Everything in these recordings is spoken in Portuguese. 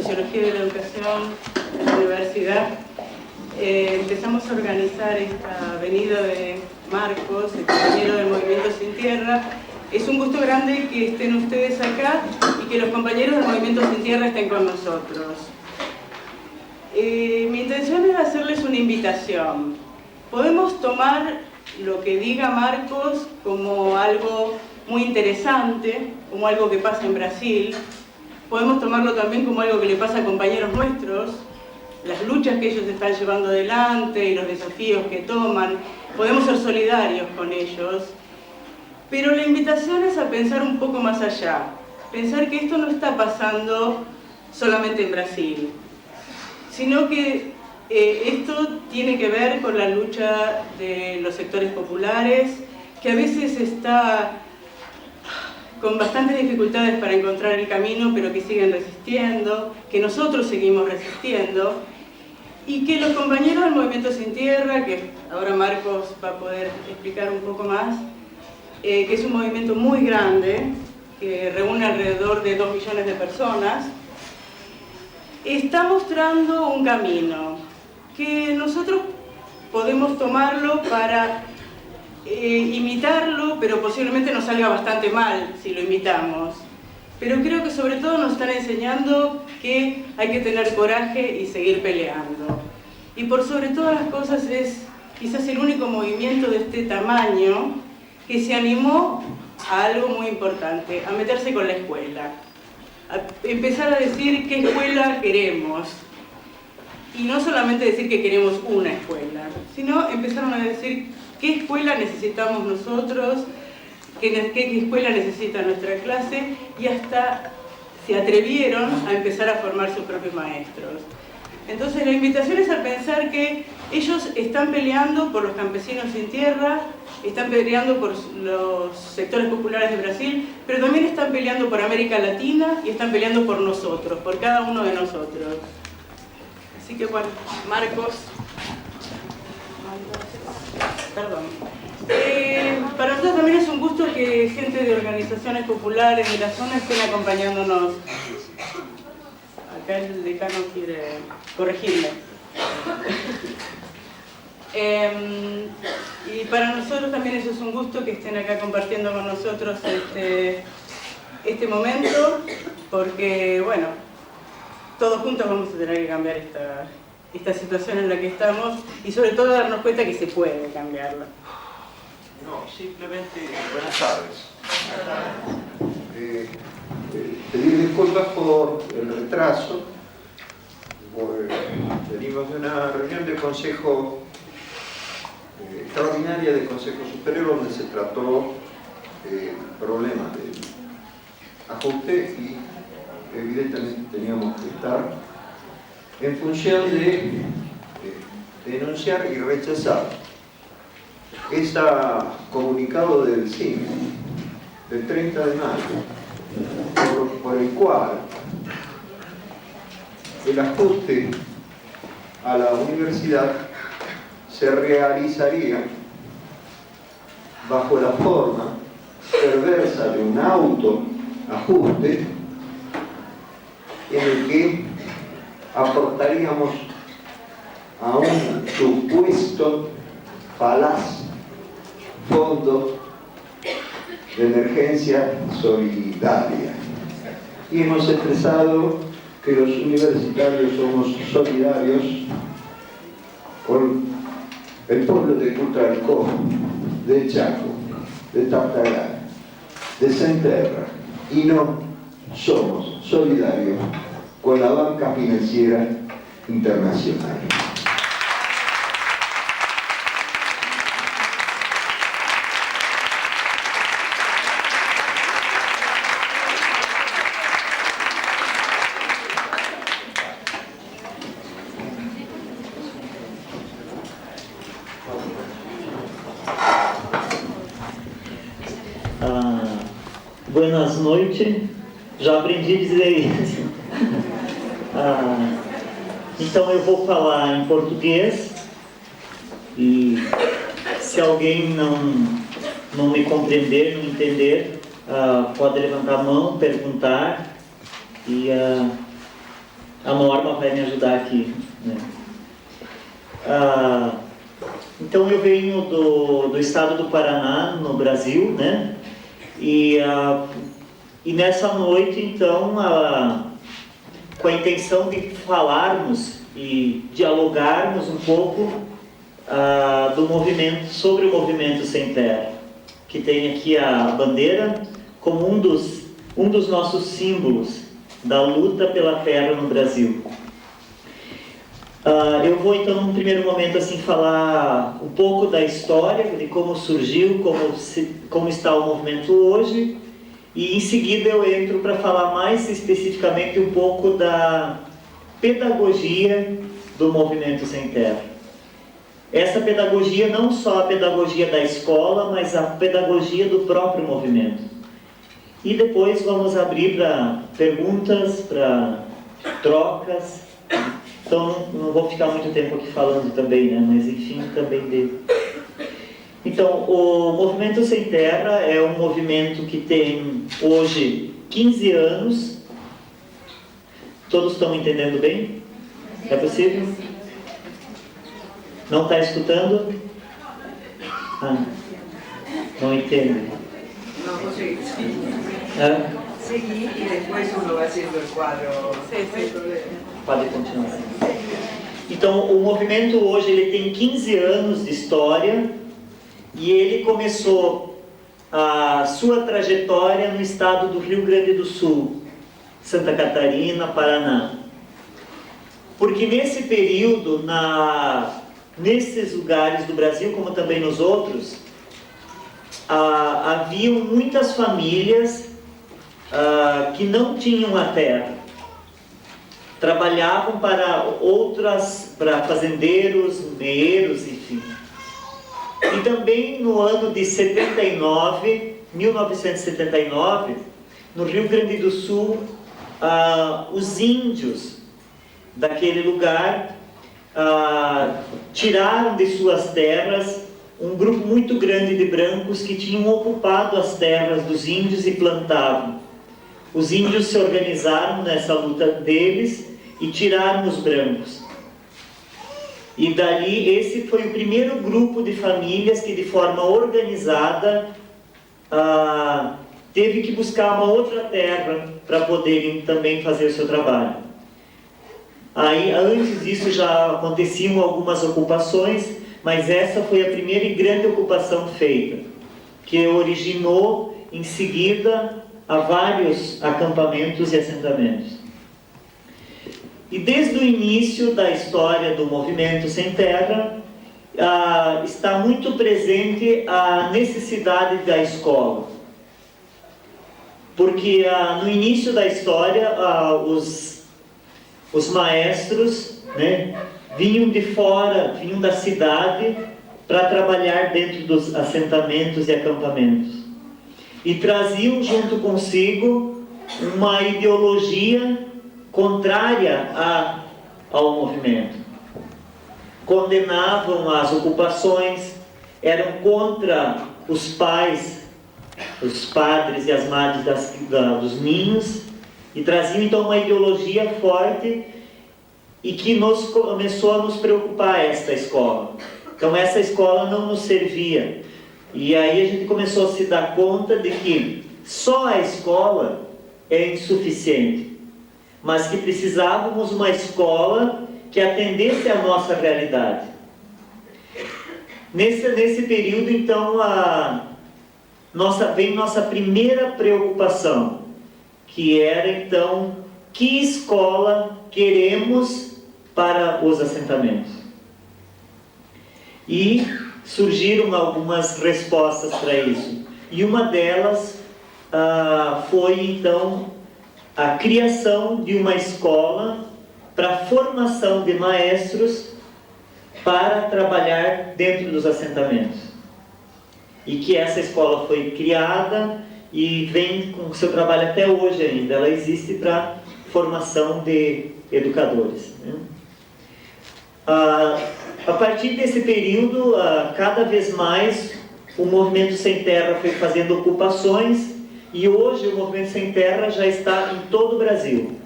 Sociología de la Educación en la universidad, empezamos a organizar esta venida de Marcos, el compañero del Movimiento Sin Tierra. Es un gusto grande que estén ustedes acá y que los compañeros del Movimiento Sin Tierra estén con nosotros. Mi intención es hacerles una invitación. Podemos tomar lo que diga Marcos como algo muy interesante, como algo que pasa en Brasil. Podemos tomarlo también como algo que le pasa a compañeros nuestros, las luchas que ellos están llevando adelante y los desafíos que toman. Podemos ser solidarios con ellos. Pero la invitación es a pensar un poco más allá. Pensar que esto no está pasando solamente en Brasil, sino que esto tiene que ver con la lucha de los sectores populares, que a veces está con bastantes dificultades para encontrar el camino, pero que siguen resistiendo, que nosotros seguimos resistiendo, y que los compañeros del Movimiento Sin Tierra, que ahora Marcos va a poder explicar un poco más, que es un movimiento muy grande, que reúne alrededor de 2 millones de personas, está mostrando un camino que nosotros podemos tomarlo para imitarlo, pero posiblemente nos salga bastante mal si lo imitamos. Pero creo que sobre todo nos están enseñando que hay que tener coraje y seguir peleando. Y por sobre todas las cosas es quizás el único movimiento de este tamaño que se animó a algo muy importante, a meterse con la escuela. A empezar a decir qué escuela queremos. Y no solamente decir que queremos una escuela, sino empezaron a decir qué escuela necesitamos nosotros, qué escuela necesita nuestra clase, y hasta se atrevieron a empezar a formar sus propios maestros. Entonces la invitación es a pensar que ellos están peleando por los campesinos sin tierra, están peleando por los sectores populares de Brasil, pero también están peleando por América Latina y están peleando por nosotros, por cada uno de nosotros. Así que bueno, Marcos, perdón. Para nosotros también es un gusto que gente de organizaciones populares de la zona estén acompañándonos. Acá el decano quiere corregirme. Y para nosotros también eso es un gusto que estén acá compartiendo con nosotros este momento, porque bueno, todos juntos vamos a tener que cambiar esta situación en la que estamos y sobre todo darnos cuenta que se puede cambiarla. No, simplemente buenas tardes. Pedir disculpas por el retraso. Venimos de una reunión del Consejo extraordinaria del Consejo Superior donde se trató el problema del ajuste y evidentemente teníamos que estar en función de denunciar y rechazar ese comunicado del CIME del 30 de mayo por el cual el ajuste a la universidad se realizaría bajo la forma perversa de un autoajuste en el que aportaríamos a un supuesto falaz fondo de emergencia solidaria. Y hemos expresado que los universitarios somos solidarios con el pueblo de Cutralcó, de Chaco, de Tartagal, de Senterra, y no somos solidarios con la banca financiera internacional. Buenas noites, já aprendi a dizer isso. Então eu vou falar em português e se alguém não me compreender, não entender, pode levantar a mão, perguntar e a Norma vai me ajudar aqui, né? Então eu venho do estado do Paraná, no Brasil, né? E nessa noite, então, com a intenção de falarmos e dialogarmos um pouco sobre o Movimento Sem Terra, que tem aqui a bandeira como um dos nossos símbolos da luta pela terra no Brasil. Eu vou então, num primeiro momento, assim, falar um pouco da história, de como surgiu, como está o movimento hoje, e em seguida eu entro para falar mais especificamente um pouco da pedagogia do Movimento Sem Terra. Essa pedagogia, não só a pedagogia da escola, mas a pedagogia do próprio movimento. E depois vamos abrir para perguntas, para trocas. Então não vou ficar muito tempo aqui falando também, né? Mas enfim, também devo. Então, o Movimento Sem Terra é um movimento que tem hoje 15 anos. Todos estão entendendo bem? É possível? Não está escutando? Não entende. No, conseguí. É? Seguí y después uno va haciendo el cuadro. Sí, sí. Pode continuar. Então, o movimento hoje ele tem 15 anos de história e ele começou a sua trajetória no estado do Rio Grande do Sul, Santa Catarina, Paraná. Porque nesse período, nesses lugares do Brasil, como também nos outros, haviam muitas famílias que não tinham a terra. Trabalhavam para fazendeiros, meeiros, enfim. E também no ano de 1979, no Rio Grande do Sul, os índios daquele lugar tiraram de suas terras um grupo muito grande de brancos que tinham ocupado as terras dos índios e plantavam. Os índios se organizaram nessa luta deles e tiraram os brancos. E dali, esse foi o primeiro grupo de famílias que de forma organizada teve que buscar uma outra terra para poderem também fazer o seu trabalho. Aí, antes disso já aconteciam algumas ocupações, mas essa foi a primeira e grande ocupação feita, que originou em seguida a vários acampamentos e assentamentos. E desde o início da história do Movimento Sem Terra, está muito presente a necessidade da escola. Porque no início da história, os maestros, né, vinham de fora, vinham da cidade para trabalhar dentro dos assentamentos e acampamentos. E traziam junto consigo uma ideologia contrária ao movimento. Condenavam as ocupações, eram contra os pais, os padres e as madres dos ninhos, e traziam então uma ideologia forte e que começou a nos preocupar esta escola. Então essa escola não nos servia. E aí a gente começou a se dar conta de que só a escola é insuficiente, mas que precisávamos uma escola que atendesse à nossa realidade. Nesse período, então, vem nossa primeira preocupação, que era, então, que escola queremos para os assentamentos. E surgiram algumas respostas para isso. E uma delas foi, então, a criação de uma escola para formação de maestros para trabalhar dentro dos assentamentos. E que essa escola foi criada e vem com o seu trabalho até hoje ainda. Ela existe para formação de educadores, né? A partir desse período, cada vez mais o Movimento Sem Terra foi fazendo ocupações e hoje o Movimento Sem Terra já está em todo o Brasil,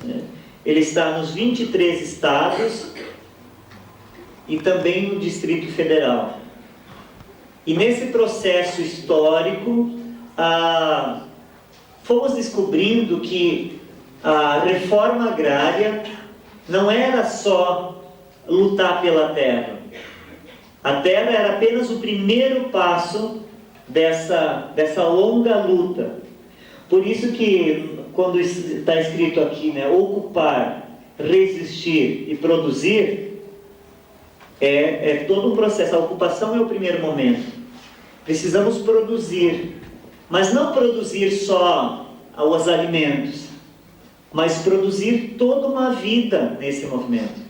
né? ele está nos 23 estados e também no Distrito Federal. E nesse processo histórico, fomos descobrindo que a reforma agrária não era só lutar pela terra. A terra era apenas o primeiro passo dessa longa luta. Por isso que, quando está escrito aqui, né, ocupar, resistir e produzir, é todo um processo. A ocupação é o primeiro momento. Precisamos produzir, mas não produzir só os alimentos, mas produzir toda uma vida nesse movimento.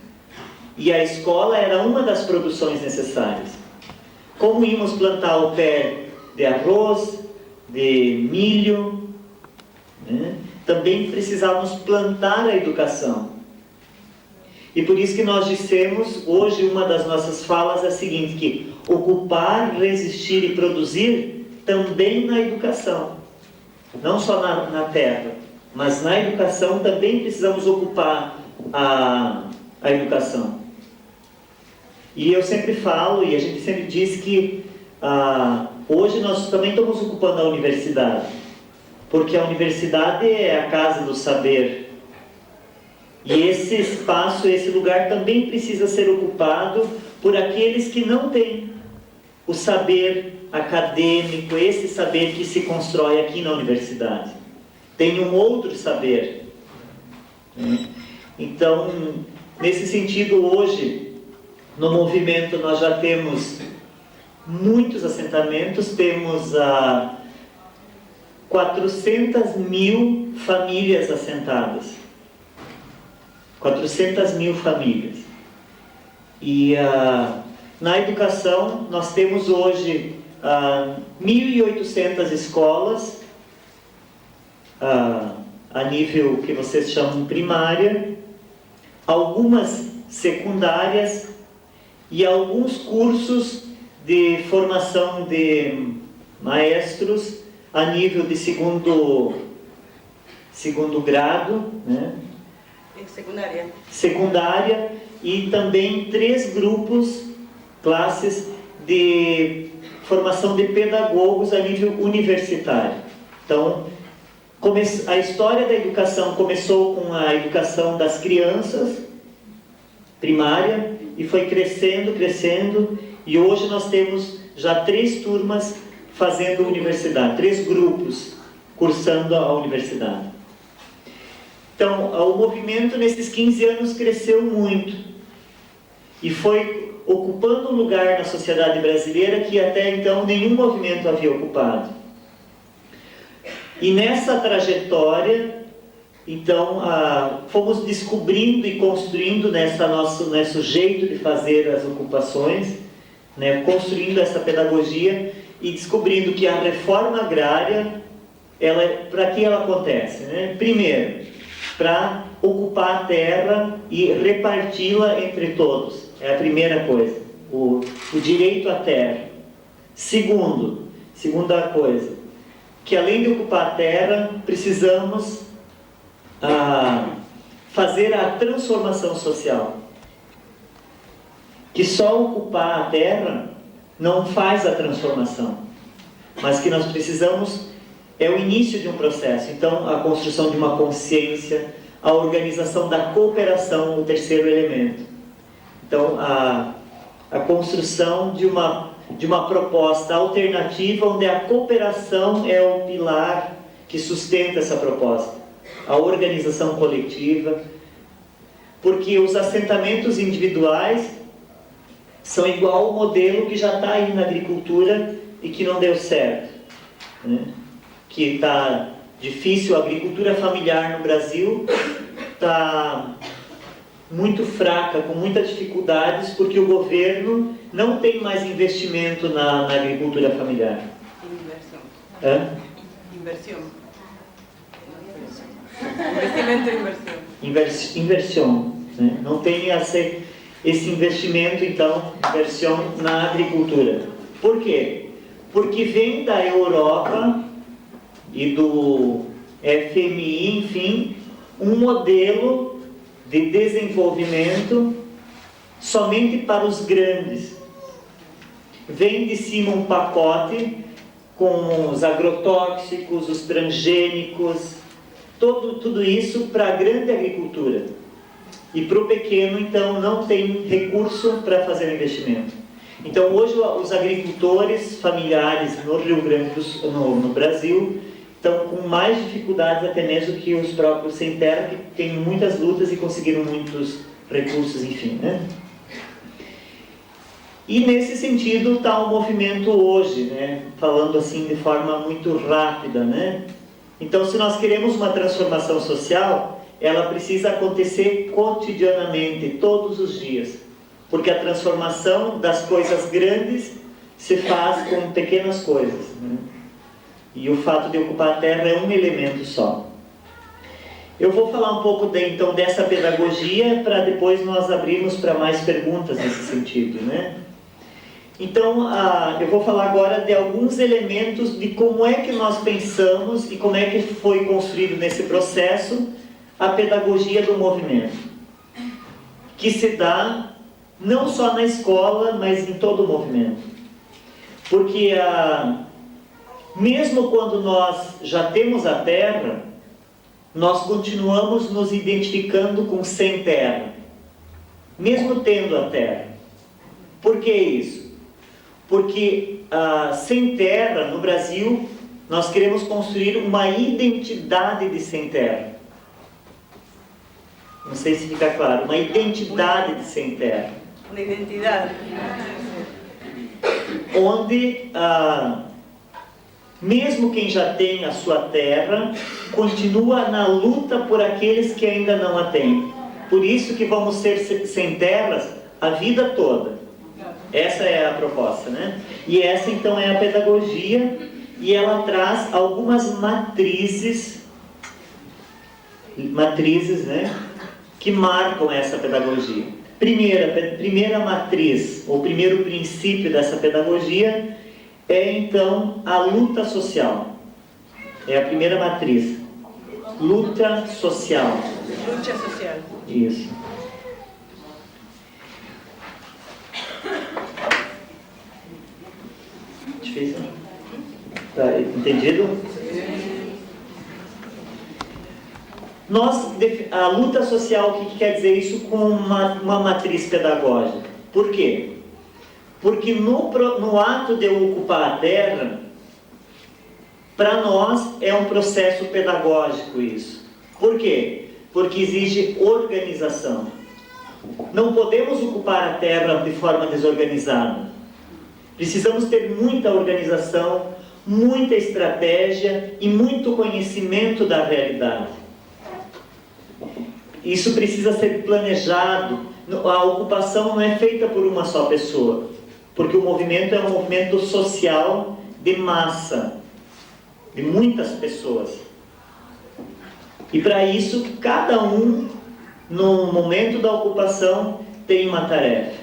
E a escola era uma das produções necessárias. Como íamos plantar o pé de arroz, de milho, né? Também precisávamos plantar a educação. E por isso que nós dissemos, hoje uma das nossas falas é a seguinte, que ocupar, resistir e produzir também na educação. Não só na terra, mas na educação também precisamos ocupar a educação. E eu sempre falo, e a gente sempre diz que hoje nós também estamos ocupando a universidade, porque a universidade é a casa do saber. E esse espaço, esse lugar também precisa ser ocupado por aqueles que não têm o saber acadêmico, esse saber que se constrói aqui na universidade. Tem um outro saber. Então, nesse sentido, hoje, no movimento, nós já temos muitos assentamentos, temos 400.000 famílias assentadas. 400.000 famílias. E na educação, nós temos hoje 1.800 escolas, a nível que vocês chamam primária, algumas secundárias e alguns cursos de formação de maestros a nível de segundo grado, né? Secundária, e também 3 grupos, classes de formação de pedagogos a nível universitário. Então, a história da educação começou com a educação das crianças, primária, e foi crescendo, e hoje nós temos já 3 turmas fazendo universidade, 3 grupos cursando a universidade. Então, o movimento nesses 15 anos cresceu muito e foi ocupando um lugar na sociedade brasileira que até então nenhum movimento havia ocupado. E nessa trajetória, então, fomos descobrindo e construindo nosso jeito de fazer as ocupações, né, construindo essa pedagogia e descobrindo que a reforma agrária, para que ela acontece? Né? Primeiro, para ocupar a terra e reparti-la entre todos. É a primeira coisa, o direito à terra. Segunda coisa, que além de ocupar a terra, precisamos fazer a transformação social. Que só ocupar a terra não faz a transformação, mas que nós precisamos, é o início de um processo. Então, a construção de uma consciência, a organização da cooperação, o terceiro elemento. Então, a construção de uma proposta alternativa, onde a cooperação é o pilar que sustenta essa proposta. A organização coletiva, porque os assentamentos individuais são igual ao modelo que já está aí na agricultura e que não deu certo, né? Que está difícil, a agricultura familiar no Brasil está muito fraca, com muitas dificuldades, porque o governo não tem mais investimento na agricultura familiar. Inversão. Investimento e inversão. Inversão. Né? Não tem esse investimento, então, inversão na agricultura. Por quê? Porque vem da Europa e do FMI, enfim, um modelo de desenvolvimento somente para os grandes. Vem de cima um pacote com os agrotóxicos, os transgênicos, tudo isso para a grande agricultura. E para o pequeno, então, não tem recurso para fazer o investimento. Então, hoje, os agricultores familiares no Rio Grande do Sul, no Brasil, estão com mais dificuldades até mesmo que os próprios sem terra, que têm muitas lutas e conseguiram muitos recursos, enfim, né? E nesse sentido está o movimento hoje, né? Falando assim de forma muito rápida, né? Então, se nós queremos uma transformação social, ela precisa acontecer cotidianamente, todos os dias. Porque a transformação das coisas grandes se faz com pequenas coisas, né? E o fato de ocupar a terra é um elemento só. Eu vou falar um pouco então dessa pedagogia para depois nós abrirmos para mais perguntas nesse sentido, né? Então, eu vou falar agora de alguns elementos de como é que nós pensamos e como é que foi construído nesse processo a pedagogia do movimento, que se dá não só na escola, mas em todo o movimento. Porque mesmo quando nós já temos a terra, nós continuamos nos identificando com sem terra, mesmo tendo a terra. Por que isso? Porque sem terra, no Brasil, nós queremos construir uma identidade de sem terra. Não sei se fica claro, uma identidade de sem terra. Uma identidade. Onde, mesmo quem já tem a sua terra, continua na luta por aqueles que ainda não a têm. Por isso que vamos ser sem terras a vida toda. Essa é a proposta, né? E essa então é a pedagogia, e ela traz algumas matrizes, né, que marcam essa pedagogia. Primeira matriz, ou primeiro princípio dessa pedagogia é então a luta social. É a primeira matriz. Luta social. Luta social. Isso. Difícil? Tá entendido? A luta social, o que quer dizer isso com uma matriz pedagógica? Por quê? Porque no ato de eu ocupar a terra, para nós é um processo pedagógico isso. Por quê? Porque exige organização. Não podemos ocupar a terra de forma desorganizada. Precisamos ter muita organização, muita estratégia e muito conhecimento da realidade. Isso precisa ser planejado. A ocupação não é feita por uma só pessoa, porque o movimento é um movimento social de massa, de muitas pessoas. E para isso, cada um, no momento da ocupação, tem uma tarefa.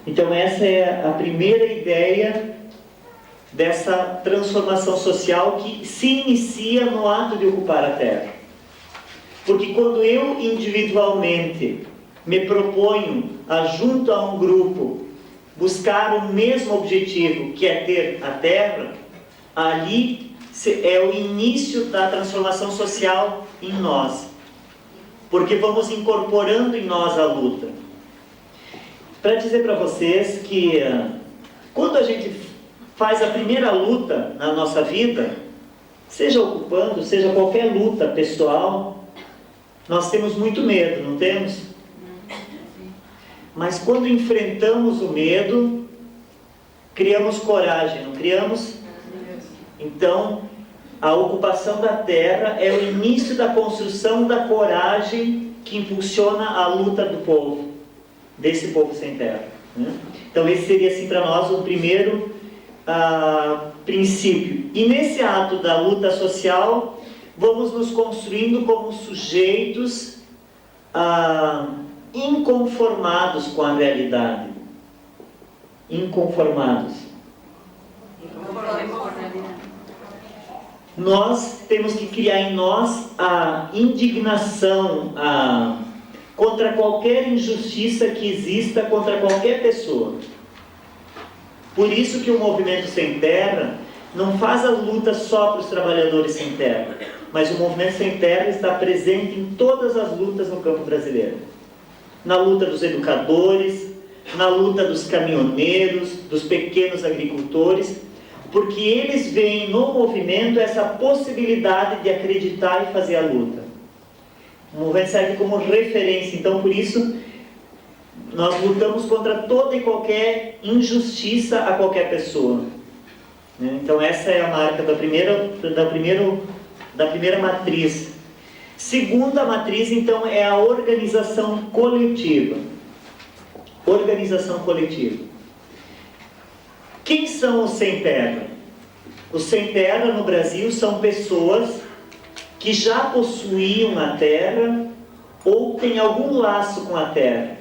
Então essa é a primeira ideia dessa transformação social que se inicia no ato de ocupar a terra. Porque quando eu individualmente me proponho, junto a um grupo, buscar o mesmo objetivo, que é ter a terra, ali é o início da transformação social em nós. Porque vamos incorporando em nós a luta. Para dizer para vocês que quando a gente faz a primeira luta na nossa vida, seja ocupando, seja qualquer luta pessoal, nós temos muito medo, não temos? Mas quando enfrentamos o medo, criamos coragem, não criamos? Então, a ocupação da terra é o início da construção da coragem que impulsiona a luta do povo. Desse povo sem terra, né? Então esse seria assim para nós o primeiro princípio. E nesse ato da luta social, vamos nos construindo como sujeitos inconformados com a realidade. Inconformados. nós temos que criar em nós a indignação contra qualquer injustiça que exista contra qualquer pessoa. Por isso que o Movimento Sem Terra não faz a luta só para os trabalhadores sem terra, mas o Movimento Sem Terra está presente em todas as lutas no campo brasileiro. Na luta dos educadores, na luta dos caminhoneiros, dos pequenos agricultores, porque eles veem no movimento essa possibilidade de acreditar e fazer a luta. O movimento serve como referência, então por isso nós lutamos contra toda e qualquer injustiça a qualquer pessoa. Então essa é a marca da primeira matriz. Segunda matriz, então, é a organização coletiva. Organização coletiva. Quem são os sem terra? Os sem terra no Brasil são pessoas que já possuíam a terra ou têm algum laço com a terra,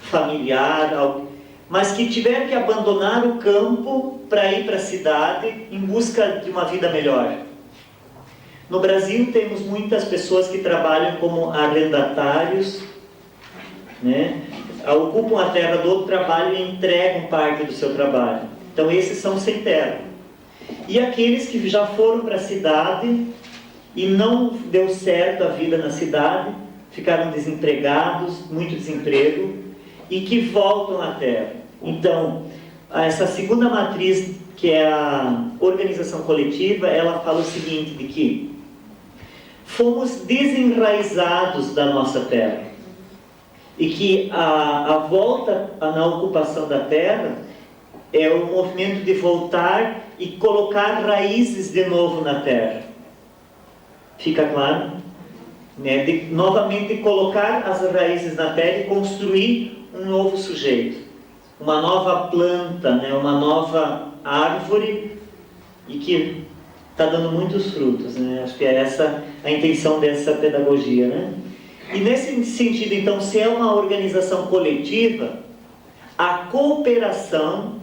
familiar, mas que tiveram que abandonar o campo para ir para a cidade em busca de uma vida melhor. No Brasil temos muitas pessoas que trabalham como arrendatários, né? Ocupam a terra do outro trabalho e entregam parte do seu trabalho. Então esses são sem terra. E aqueles que já foram para a cidade e não deu certo a vida na cidade, ficaram desempregados, muito desemprego, e que voltam à terra. Então, essa segunda matriz, que é a organização coletiva, ela fala o seguinte, de que fomos desenraizados da nossa terra, e que a volta na ocupação da terra é o movimento de voltar e colocar raízes de novo na terra. Fica claro? Né? De novamente colocar as raízes na terra e construir um novo sujeito, uma nova planta, né? Uma nova árvore, e que está dando muitos frutos, né? Acho que é essa a intenção dessa pedagogia, né? E nesse sentido, então, se é uma organização coletiva, a cooperação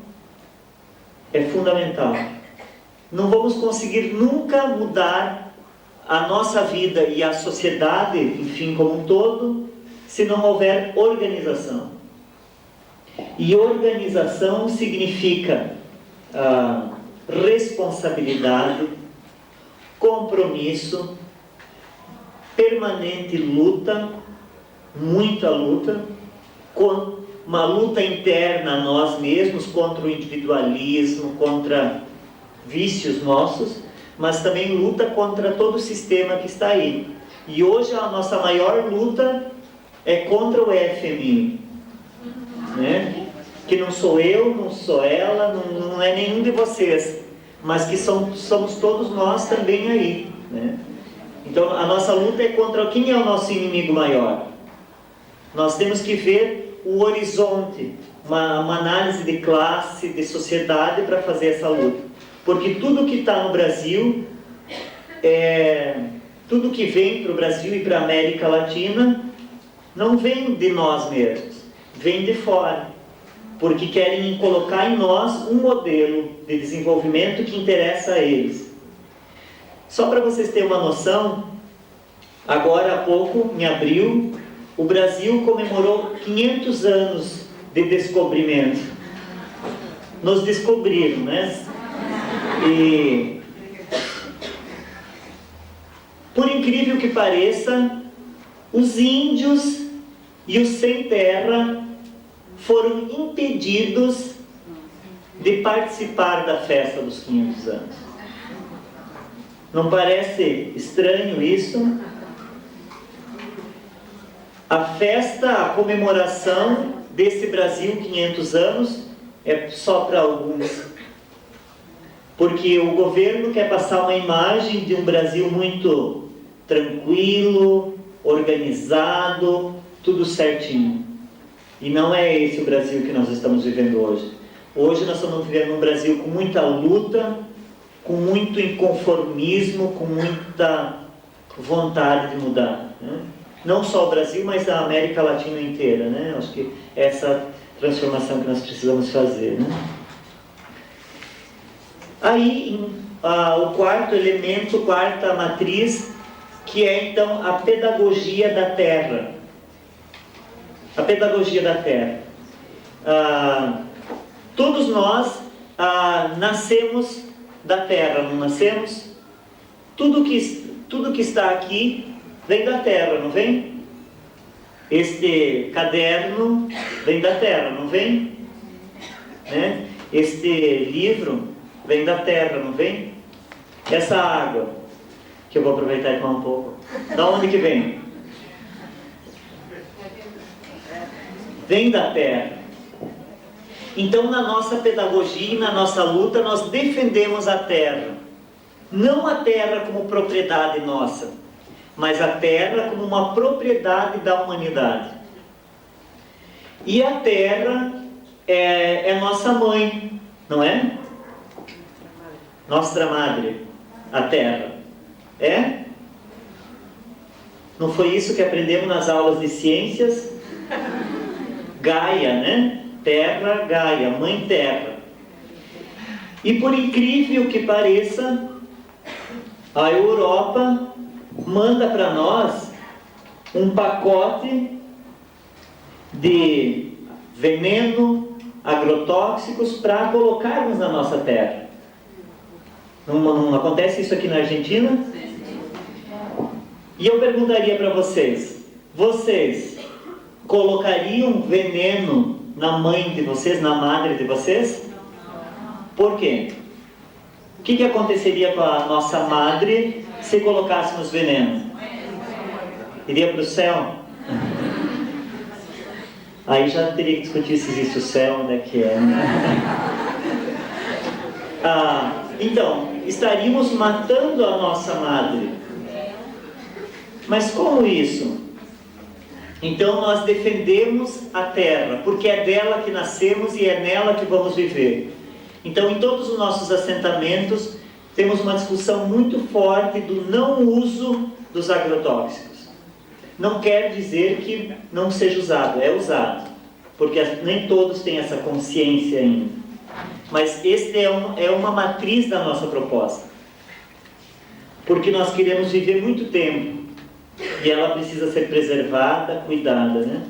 é fundamental. Não vamos conseguir nunca mudar a nossa vida e a sociedade, enfim, como um todo, se não houver organização. E organização significa responsabilidade, compromisso, permanente luta, muita luta, com uma luta interna a nós mesmos contra o individualismo, contra vícios nossos, mas também luta contra todo o sistema que está aí. E hoje a nossa maior luta é contra o FMI, né? Que não sou eu, não sou ela, não é nenhum de vocês, mas que somos todos nós também aí, né? Então a nossa luta é contra quem é o nosso inimigo maior. Nós temos que ver o horizonte, uma análise de classe, de sociedade para fazer essa luta. Porque tudo que está no Brasil, tudo que vem para o Brasil e para a América Latina, não vem de nós mesmos, vem de fora. Porque querem colocar em nós um modelo de desenvolvimento que interessa a eles. Só para vocês terem uma noção, agora há pouco, em abril, o Brasil comemorou 500 anos de descobrimento. Nos descobriram, né? E, por incrível que pareça, os índios e os sem terra foram impedidos de participar da festa dos 500 anos. Não parece estranho isso? A festa, a comemoração desse Brasil 500 anos é só para alguns. Porque o governo quer passar uma imagem de um Brasil muito tranquilo, organizado, tudo certinho. E não é esse o Brasil que nós estamos vivendo hoje. Hoje nós estamos vivendo um Brasil com muita luta, com muito inconformismo, com muita vontade de mudar, né? Não só o Brasil, mas a América Latina inteira, né? Acho que é essa transformação que nós precisamos fazer, né? Aí, o quarto elemento, quarta matriz, que é então a pedagogia da terra. A pedagogia da terra. Todos nós nascemos da terra, não nascemos? Tudo que está aqui vem da terra, não vem? Este caderno vem da terra, não vem? Né? Este livro vem da terra, não vem? Essa água, que eu vou aproveitar e tomar um pouco, da onde que vem? Vem da terra. Então, na nossa pedagogia e na nossa luta, nós defendemos a terra. Não a terra como propriedade nossa, mas a terra como uma propriedade da humanidade. E a terra é nossa mãe, não é? Nossa madre, a terra. É? Não foi isso que aprendemos nas aulas de ciências? Gaia, né? Terra, Gaia, Mãe Terra. E por incrível que pareça, a Europa manda para nós um pacote de veneno, agrotóxicos para colocarmos na nossa terra. Não acontece isso aqui na Argentina? E eu perguntaria para vocês: vocês colocariam veneno na mãe de vocês, na madre de vocês? Por quê? O que aconteceria com a nossa madre se colocássemos veneno? Iria para o céu? Aí já teria que discutir se existe o céu, onde é que é, né? Então, estaríamos matando a nossa madre. Mas como isso? Então nós defendemos a terra, porque é dela que nascemos e é nela que vamos viver. Então, em todos os nossos assentamentos, temos uma discussão muito forte do não uso dos agrotóxicos. Não quer dizer que não seja usado, é usado, porque nem todos têm essa consciência ainda. Mas este é uma matriz da nossa proposta, porque nós queremos viver muito tempo e ela precisa ser preservada, cuidada, né?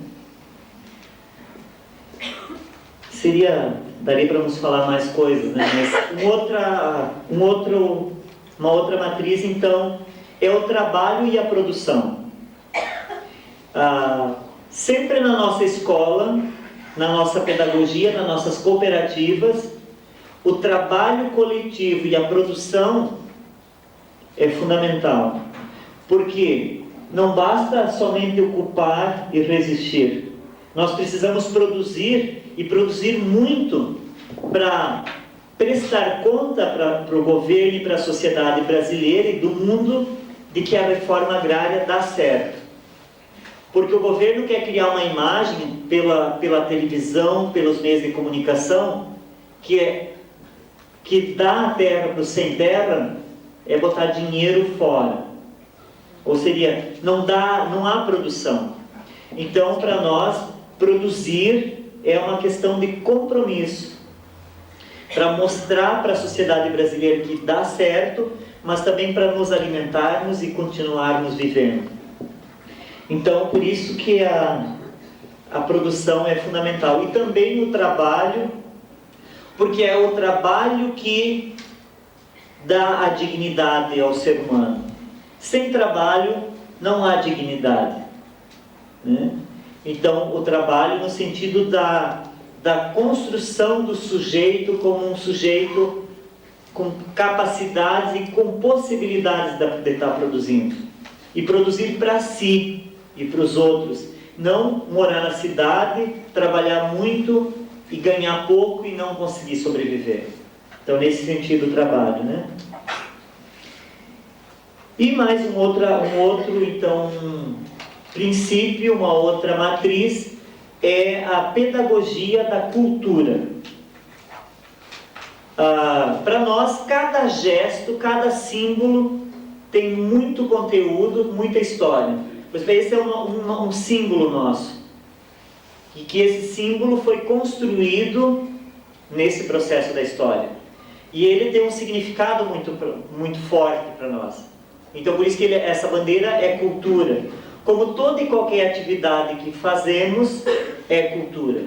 Daria para nos falar mais coisas, né? Mas uma outra matriz, então, é o trabalho e a produção. Sempre na nossa escola, na nossa pedagogia, nas nossas cooperativas, o trabalho coletivo e a produção é fundamental. Porque não basta somente ocupar e resistir. Nós precisamos produzir, e produzir muito, para prestar conta para o governo e para a sociedade brasileira e do mundo de que a reforma agrária dá certo. Porque o governo quer criar uma imagem pela televisão, pelos meios de comunicação, que dar a terra para o sem terra é botar dinheiro fora. Ou seria, não há produção. Então, para nós, produzir é uma questão de compromisso, para mostrar para a sociedade brasileira que dá certo, mas também para nos alimentarmos e continuarmos vivendo. Então, por isso que a produção é fundamental. E também o trabalho, porque é o trabalho que dá a dignidade ao ser humano. Sem trabalho não há dignidade, né? Então, o trabalho no sentido da construção do sujeito como um sujeito com capacidades e com possibilidades de estar produzindo. E produzir para si e para os outros. Não morar na cidade, trabalhar muito e ganhar pouco e não conseguir sobreviver. Então, nesse sentido, o trabalho, né? E mais um outro então, princípio, uma outra matriz, é a pedagogia da cultura. Para nós, cada gesto, cada símbolo tem muito conteúdo, muita história. Pois bem, esse é um símbolo nosso. E que esse símbolo foi construído nesse processo da história. E ele tem um significado muito forte para nós. Então, por isso que essa bandeira é cultura. Como toda e qualquer atividade que fazemos é cultura.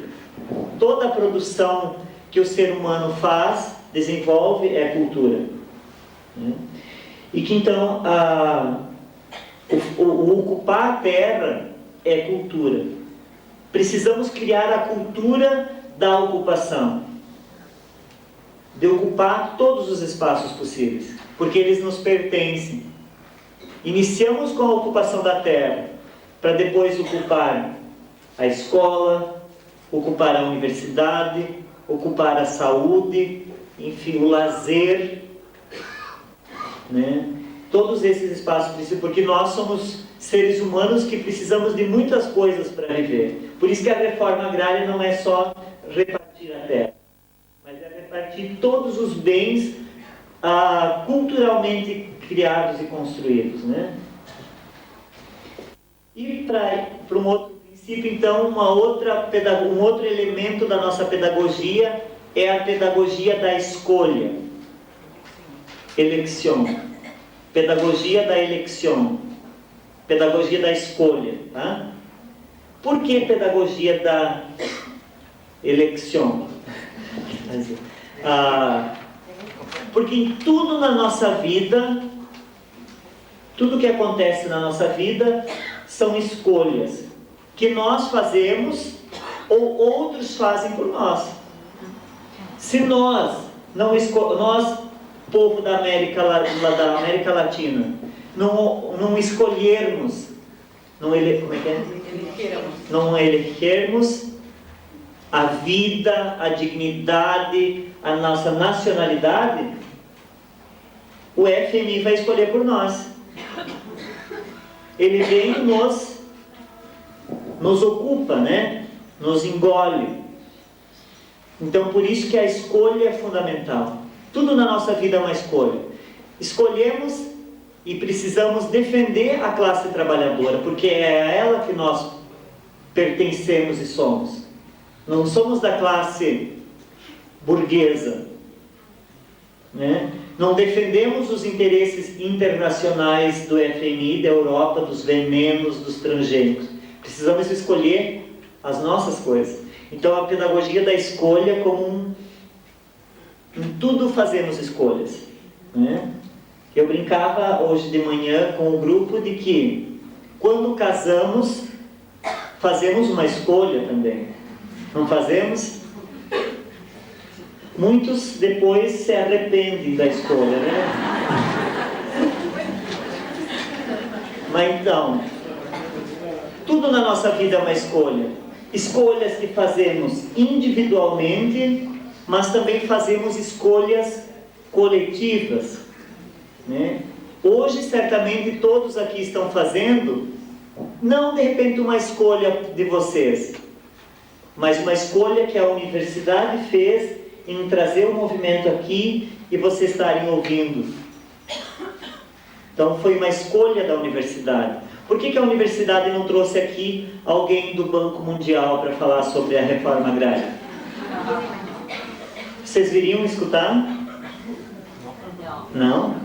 Toda a produção que o ser humano faz, desenvolve, é cultura. E que então, o ocupar a terra é cultura. Precisamos criar a cultura da ocupação. De ocupar todos os espaços possíveis, porque eles nos pertencem. Iniciamos com a ocupação da terra, para depois ocupar a escola, ocupar a universidade, ocupar a saúde, enfim, o lazer, né? Todos esses espaços precisam, porque nós somos seres humanos que precisamos de muitas coisas para viver. Por isso que a reforma agrária não é só repartir a terra, mas é repartir todos os bens culturalmente criados e construídos, né? E para um outro princípio, então, um outro elemento da nossa pedagogia é a pedagogia da escolha. Elección. Pedagogia da elección. Pedagogia da escolha. Tá? Por que pedagogia da elección? Porque em tudo na nossa vida, tudo que acontece na nossa vida são escolhas que nós fazemos ou outros fazem por nós. Se nós, povo da América Latina, não escolhermos, não elegermos a vida, a dignidade, a nossa nacionalidade, o FMI vai escolher por nós. Ele vem e nos ocupa, né? Nos engole. Então, por isso que a escolha é fundamental. Tudo na nossa vida é uma escolha. Escolhemos e precisamos defender a classe trabalhadora, porque é a ela que nós pertencemos e somos. Não somos da classe burguesa, né? Não defendemos os interesses internacionais do FMI, da Europa, dos venenos, dos transgênicos. Precisamos escolher as nossas coisas. Então, a pedagogia da escolha, como em tudo fazemos escolhas, né? Eu brincava hoje de manhã com o grupo de que, quando casamos, fazemos uma escolha também. Não fazemos? Muitos depois se arrependem da escolha, né? Mas então, tudo na nossa vida é uma escolha. Escolhas que fazemos individualmente, mas também fazemos escolhas coletivas, né? Hoje, certamente, todos aqui estão fazendo, não de repente uma escolha de vocês, mas uma escolha que a universidade fez em trazer o movimento aqui e vocês estarem ouvindo. Então foi uma escolha da universidade. Por que a universidade não trouxe aqui alguém do Banco Mundial para falar sobre a reforma agrária? Vocês viriam escutar? Não?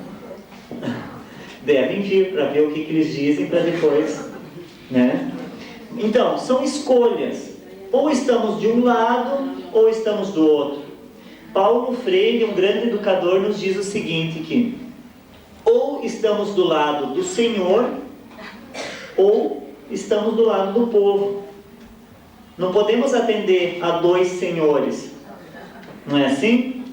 Devem vir para ver o que eles dizem para depois, né? Então, são escolhas. Ou estamos de um lado, ou estamos do outro. Paulo Freire, um grande educador, nos diz o seguinte, que ou estamos do lado do Senhor, ou estamos do lado do povo. Não podemos atender a dois senhores. Não é assim?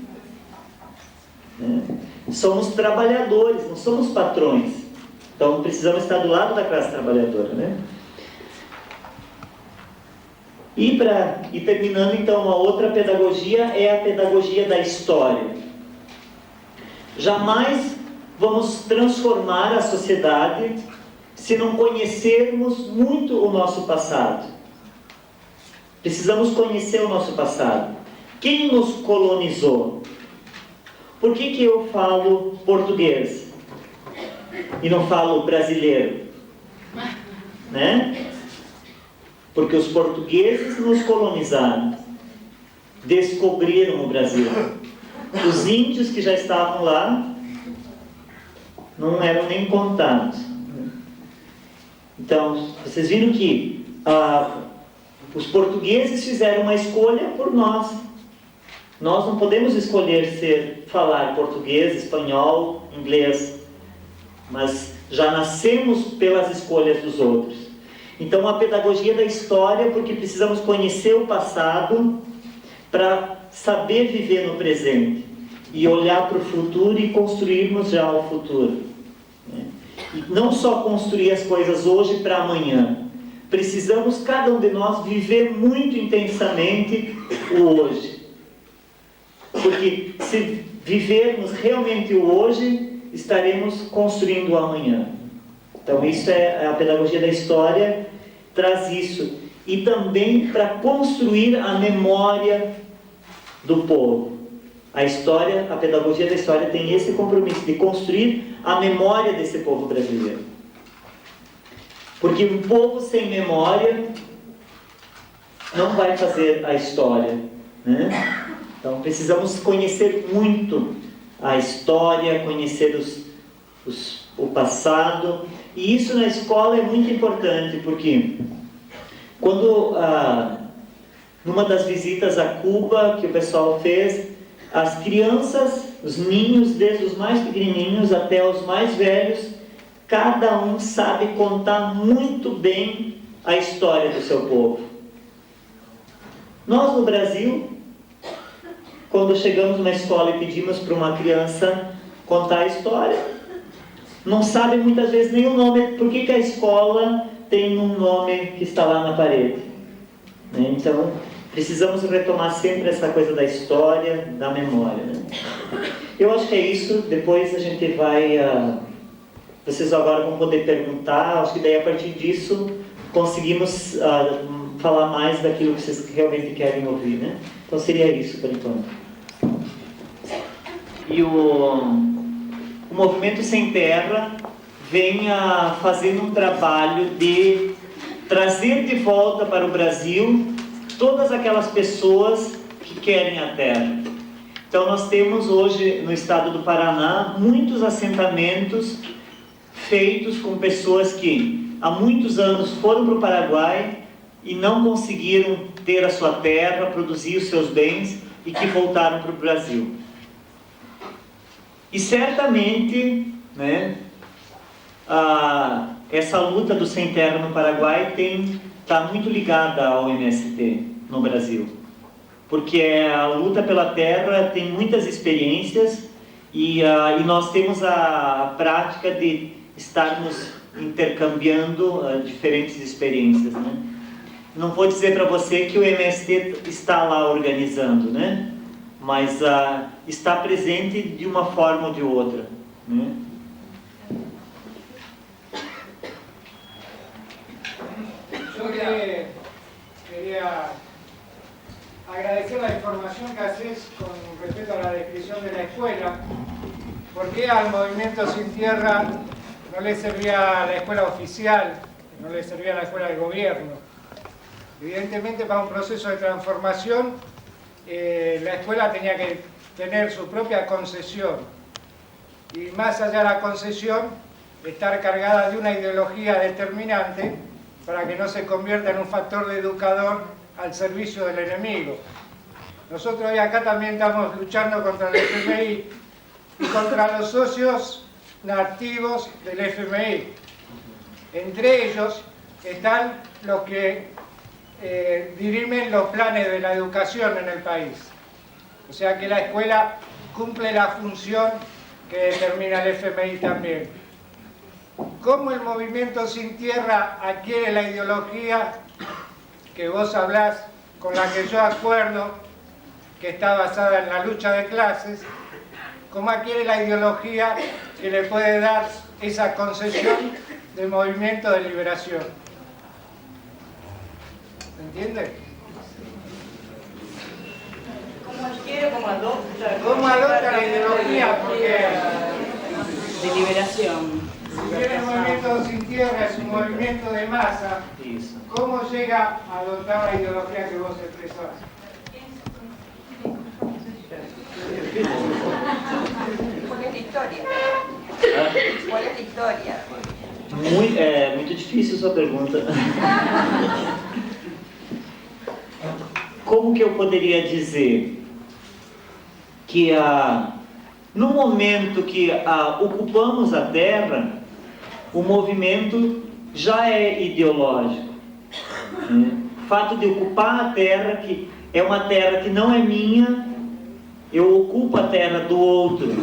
Somos trabalhadores, não somos patrões. Então precisamos estar do lado da classe trabalhadora, né? E terminando então, uma outra pedagogia é a pedagogia da história. Jamais vamos transformar a sociedade se não conhecermos muito o nosso passado. Precisamos conhecer o nosso passado. Quem nos colonizou? Por que eu falo português e não falo brasileiro? Né? Porque os portugueses nos colonizaram, descobriram o Brasil. Os índios que já estavam lá não eram nem contados. Então, vocês viram que os portugueses fizeram uma escolha por nós. Nós não podemos escolher falar português, espanhol, inglês, mas já nascemos pelas escolhas dos outros. Então, a pedagogia da história, porque precisamos conhecer o passado para saber viver no presente e olhar para o futuro e construirmos já o futuro. E não só construir as coisas hoje para amanhã. Precisamos, cada um de nós, viver muito intensamente o hoje. Porque se vivermos realmente o hoje, estaremos construindo o amanhã. Então, isso é a pedagogia da história, traz isso. E também para construir a memória do povo. A história, a pedagogia da história tem esse compromisso de construir a memória desse povo brasileiro. Porque um povo sem memória não vai fazer a história, né? Então precisamos conhecer muito a história, conhecer o passado. E isso na escola é muito importante, porque quando numa das visitas a Cuba que o pessoal fez, as crianças, os ninhos, desde os mais pequenininhos até os mais velhos, cada um sabe contar muito bem a história do seu povo. Nós no Brasil, quando chegamos numa escola e pedimos para uma criança contar a história, não sabe muitas vezes nem o nome. Por que a escola tem um nome que está lá na parede? Né? Então, precisamos retomar sempre essa coisa da história, da memória. Né? Eu acho que é isso. Depois a gente vai... vocês agora vão poder perguntar. Acho que daí a partir disso conseguimos falar mais daquilo que vocês realmente querem ouvir. Né? Então seria isso por enquanto. E o Movimento Sem Terra vem fazendo um trabalho de trazer de volta para o Brasil todas aquelas pessoas que querem a terra. Então nós temos hoje no estado do Paraná muitos assentamentos feitos com pessoas que há muitos anos foram para o Paraguai e não conseguiram ter a sua terra, produzir os seus bens e que voltaram para o Brasil. E certamente, né, essa luta do Sem Terra no Paraguai está muito ligada ao MST no Brasil. Porque a luta pela terra tem muitas experiências e nós temos a prática de estarmos intercambiando diferentes experiências. Né? Não vou dizer para você que o MST está lá organizando, né? Mas está presente de uma forma ou de outra. Né? Yo quería agradecer la información que haces con respecto a la descripción de la escuela. ¿Por qué al Movimiento Sin Tierra no le servía la escuela oficial, no le servía la escuela del gobierno? Evidentemente, para un proceso de transformación, la escuela tenía que tener su propia concesión. Y más allá de la concesión, estar cargada de una ideología determinante para que no se convierta en un factor de educador al servicio del enemigo. Nosotros hoy acá también estamos luchando contra el FMI y contra los socios nativos del FMI. Entre ellos están los que dirimen los planes de la educación en el país. O sea que la escuela cumple la función que determina el FMI también. ¿Cómo el Movimiento Sin Tierra adquiere la ideología que vos hablás, con la que yo acuerdo, que está basada en la lucha de clases? ¿Cómo adquiere la ideología que le puede dar esa concesión de movimiento de liberación? ¿Entiende? ¿Cómo adquiere, cómo adopta? ¿Cómo adopta la ideología? Porque de liberación. si bien el Movimiento Sin Tierra es un movimiento de masa, ¿cómo llega a adoptar la ideología que vos expresás? ¿Cuál es la historia? Muito difícil sua pergunta. Como que eu poderia dizer que no momento que ocupamos a Terra, o movimento já é ideológico. O fato de ocupar a Terra, que é uma terra que não é minha, eu ocupo a terra do outro,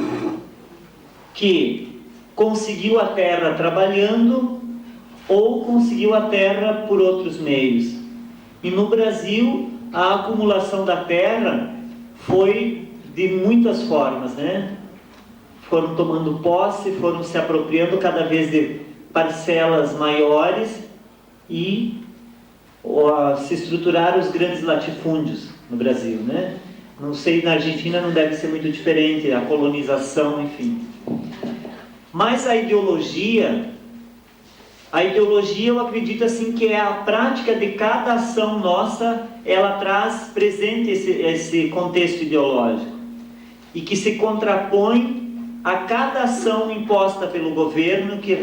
que conseguiu a terra trabalhando ou conseguiu a terra por outros meios. E no Brasil, a acumulação da terra foi de muitas formas, né? Foram tomando posse, foram se apropriando cada vez de parcelas maiores e se estruturaram os grandes latifúndios no Brasil, né? Não sei, na Argentina não deve ser muito diferente, a colonização, enfim. Mas a ideologia eu acredito assim que é a prática de cada ação nossa, ela traz presente esse contexto ideológico e que se contrapõe a cada ação imposta pelo governo, que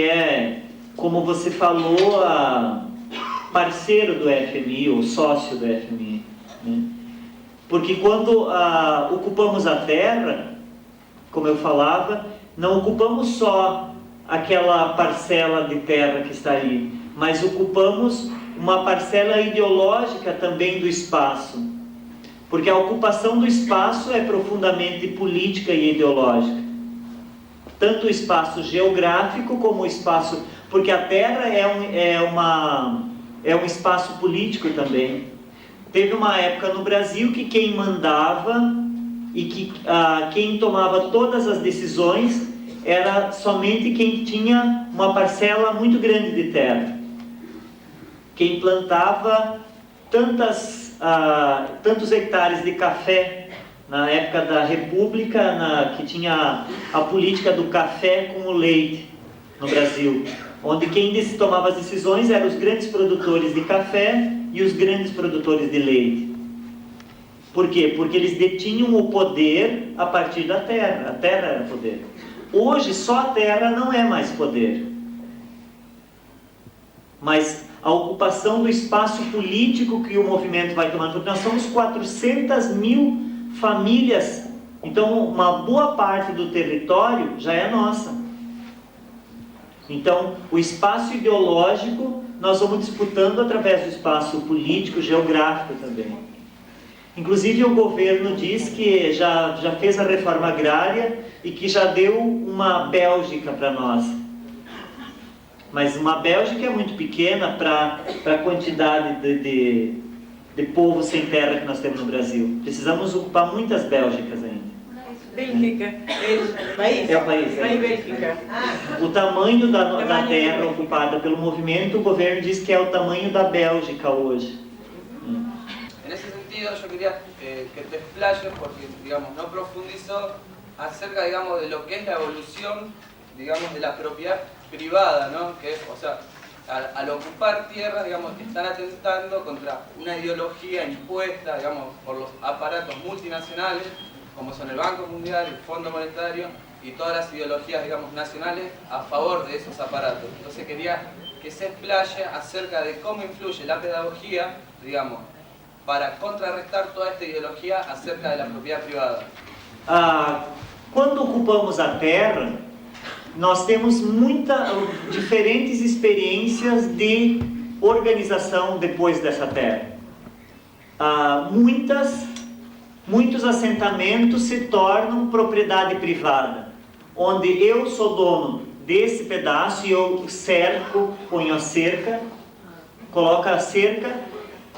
é, como você falou, parceiro do FMI ou sócio do FMI, né? Porque quando ocupamos a terra, como eu falava, não ocupamos só aquela parcela de terra que está ali, mas ocupamos uma parcela ideológica também do espaço, porque a ocupação do espaço é profundamente política e ideológica, tanto o espaço geográfico como o espaço, porque a terra é um espaço político também. Teve uma época no Brasil que quem mandava e que quem tomava todas as decisões era somente quem tinha uma parcela muito grande de terra. Quem plantava tantos hectares de café na época da República, que tinha a política do café com o leite no Brasil, onde quem tomava as decisões eram os grandes produtores de café e os grandes produtores de leite. Por quê? Porque eles detinham o poder a partir da terra. A terra era poder. Hoje só a terra não é mais poder, mas a ocupação do espaço político que o movimento vai tomando, porque nós somos 400 mil famílias, então uma boa parte do território já é nossa. Então o espaço ideológico nós vamos disputando através do espaço político, geográfico também. Inclusive o governo diz que já fez a reforma agrária e que já deu uma Bélgica para nós. Mas uma Bélgica é muito pequena para a quantidade de povo sem terra que nós temos no Brasil. Precisamos ocupar muitas Bélgicas ainda. Bélgica, é país. É o país. País Bélgica. O tamanho da terra ocupada pelo movimento, o governo diz que é o tamanho da Bélgica hoje. Nesse sentido, yo quería que te explayes, porque, digamos, no profundizo acerca, digamos, de lo que es la evolución, digamos, de la propiedad privada, ¿no? Que es, o sea, al ocupar tierras, digamos, están atentando contra una ideología impuesta, digamos, por los aparatos multinacionales, como son el Banco Mundial, el Fondo Monetario y todas las ideologías, digamos, nacionales a favor de esos aparatos. Entonces quería que se explaye acerca de cómo influye la pedagogía, digamos, para contrarrestar toda esta ideologia acerca da propriedade privada. Quando ocupamos a terra, nós temos diferentes experiências de organização depois dessa terra. Muitos assentamentos se tornam propriedade privada, onde eu sou dono desse pedaço e eu cerco, ponho a cerca, coloco a cerca,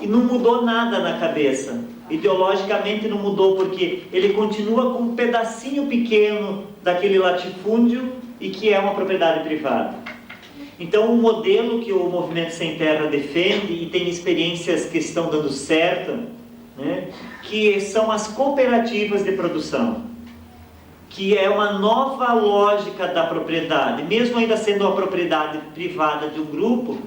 e não mudou nada na cabeça. Ideologicamente não mudou, porque ele continua com um pedacinho pequeno daquele latifúndio e que é uma propriedade privada. Então o modelo que o Movimento Sem Terra defende, e tem experiências que estão dando certo, né, que são as cooperativas de produção, que é uma nova lógica da propriedade, mesmo ainda sendo uma propriedade privada de um grupo,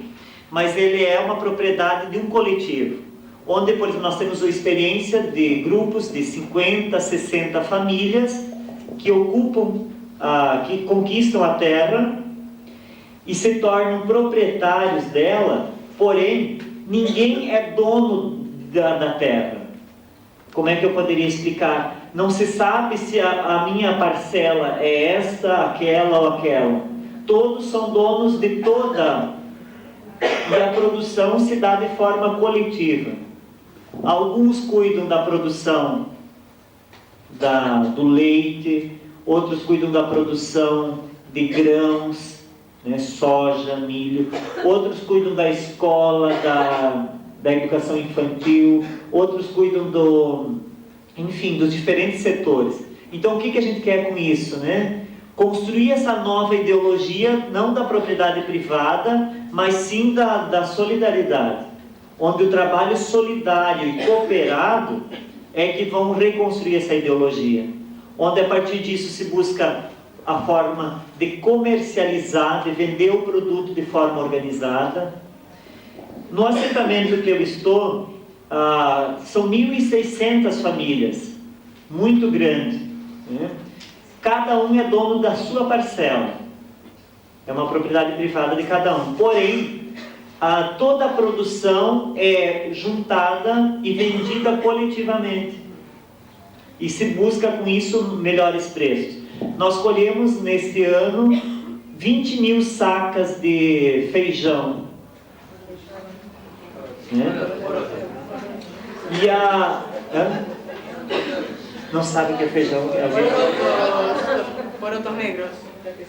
mas ele é uma propriedade de um coletivo, onde, por exemplo, nós temos a experiência de grupos de 50, 60 famílias que ocupam que conquistam a terra e se tornam proprietários dela, porém, ninguém é dono da terra. Como é que eu poderia explicar? Não se sabe se a minha parcela é esta, aquela ou aquela. Todos são donos de toda, e a produção se dá de forma coletiva. Alguns cuidam da produção do leite, outros cuidam da produção de grãos, né, soja, milho, outros cuidam da escola, da educação infantil, outros cuidam enfim, dos diferentes setores. Então, o que a gente quer com isso, né? Construir essa nova ideologia, não da propriedade privada, mas sim da solidariedade, onde o trabalho solidário e cooperado é que vão reconstruir essa ideologia, onde a partir disso se busca a forma de comercializar, de vender o produto de forma organizada. No assentamento que eu estou, são 1.600 famílias, muito grande, né? Cada um é dono da sua parcela, é uma propriedade privada de cada um, porém, toda a produção é juntada e vendida coletivamente, e se busca com isso melhores preços. Nós colhemos neste ano 20.000 sacas de feijão, né? Não sabe o que é feijão? Porotos negros.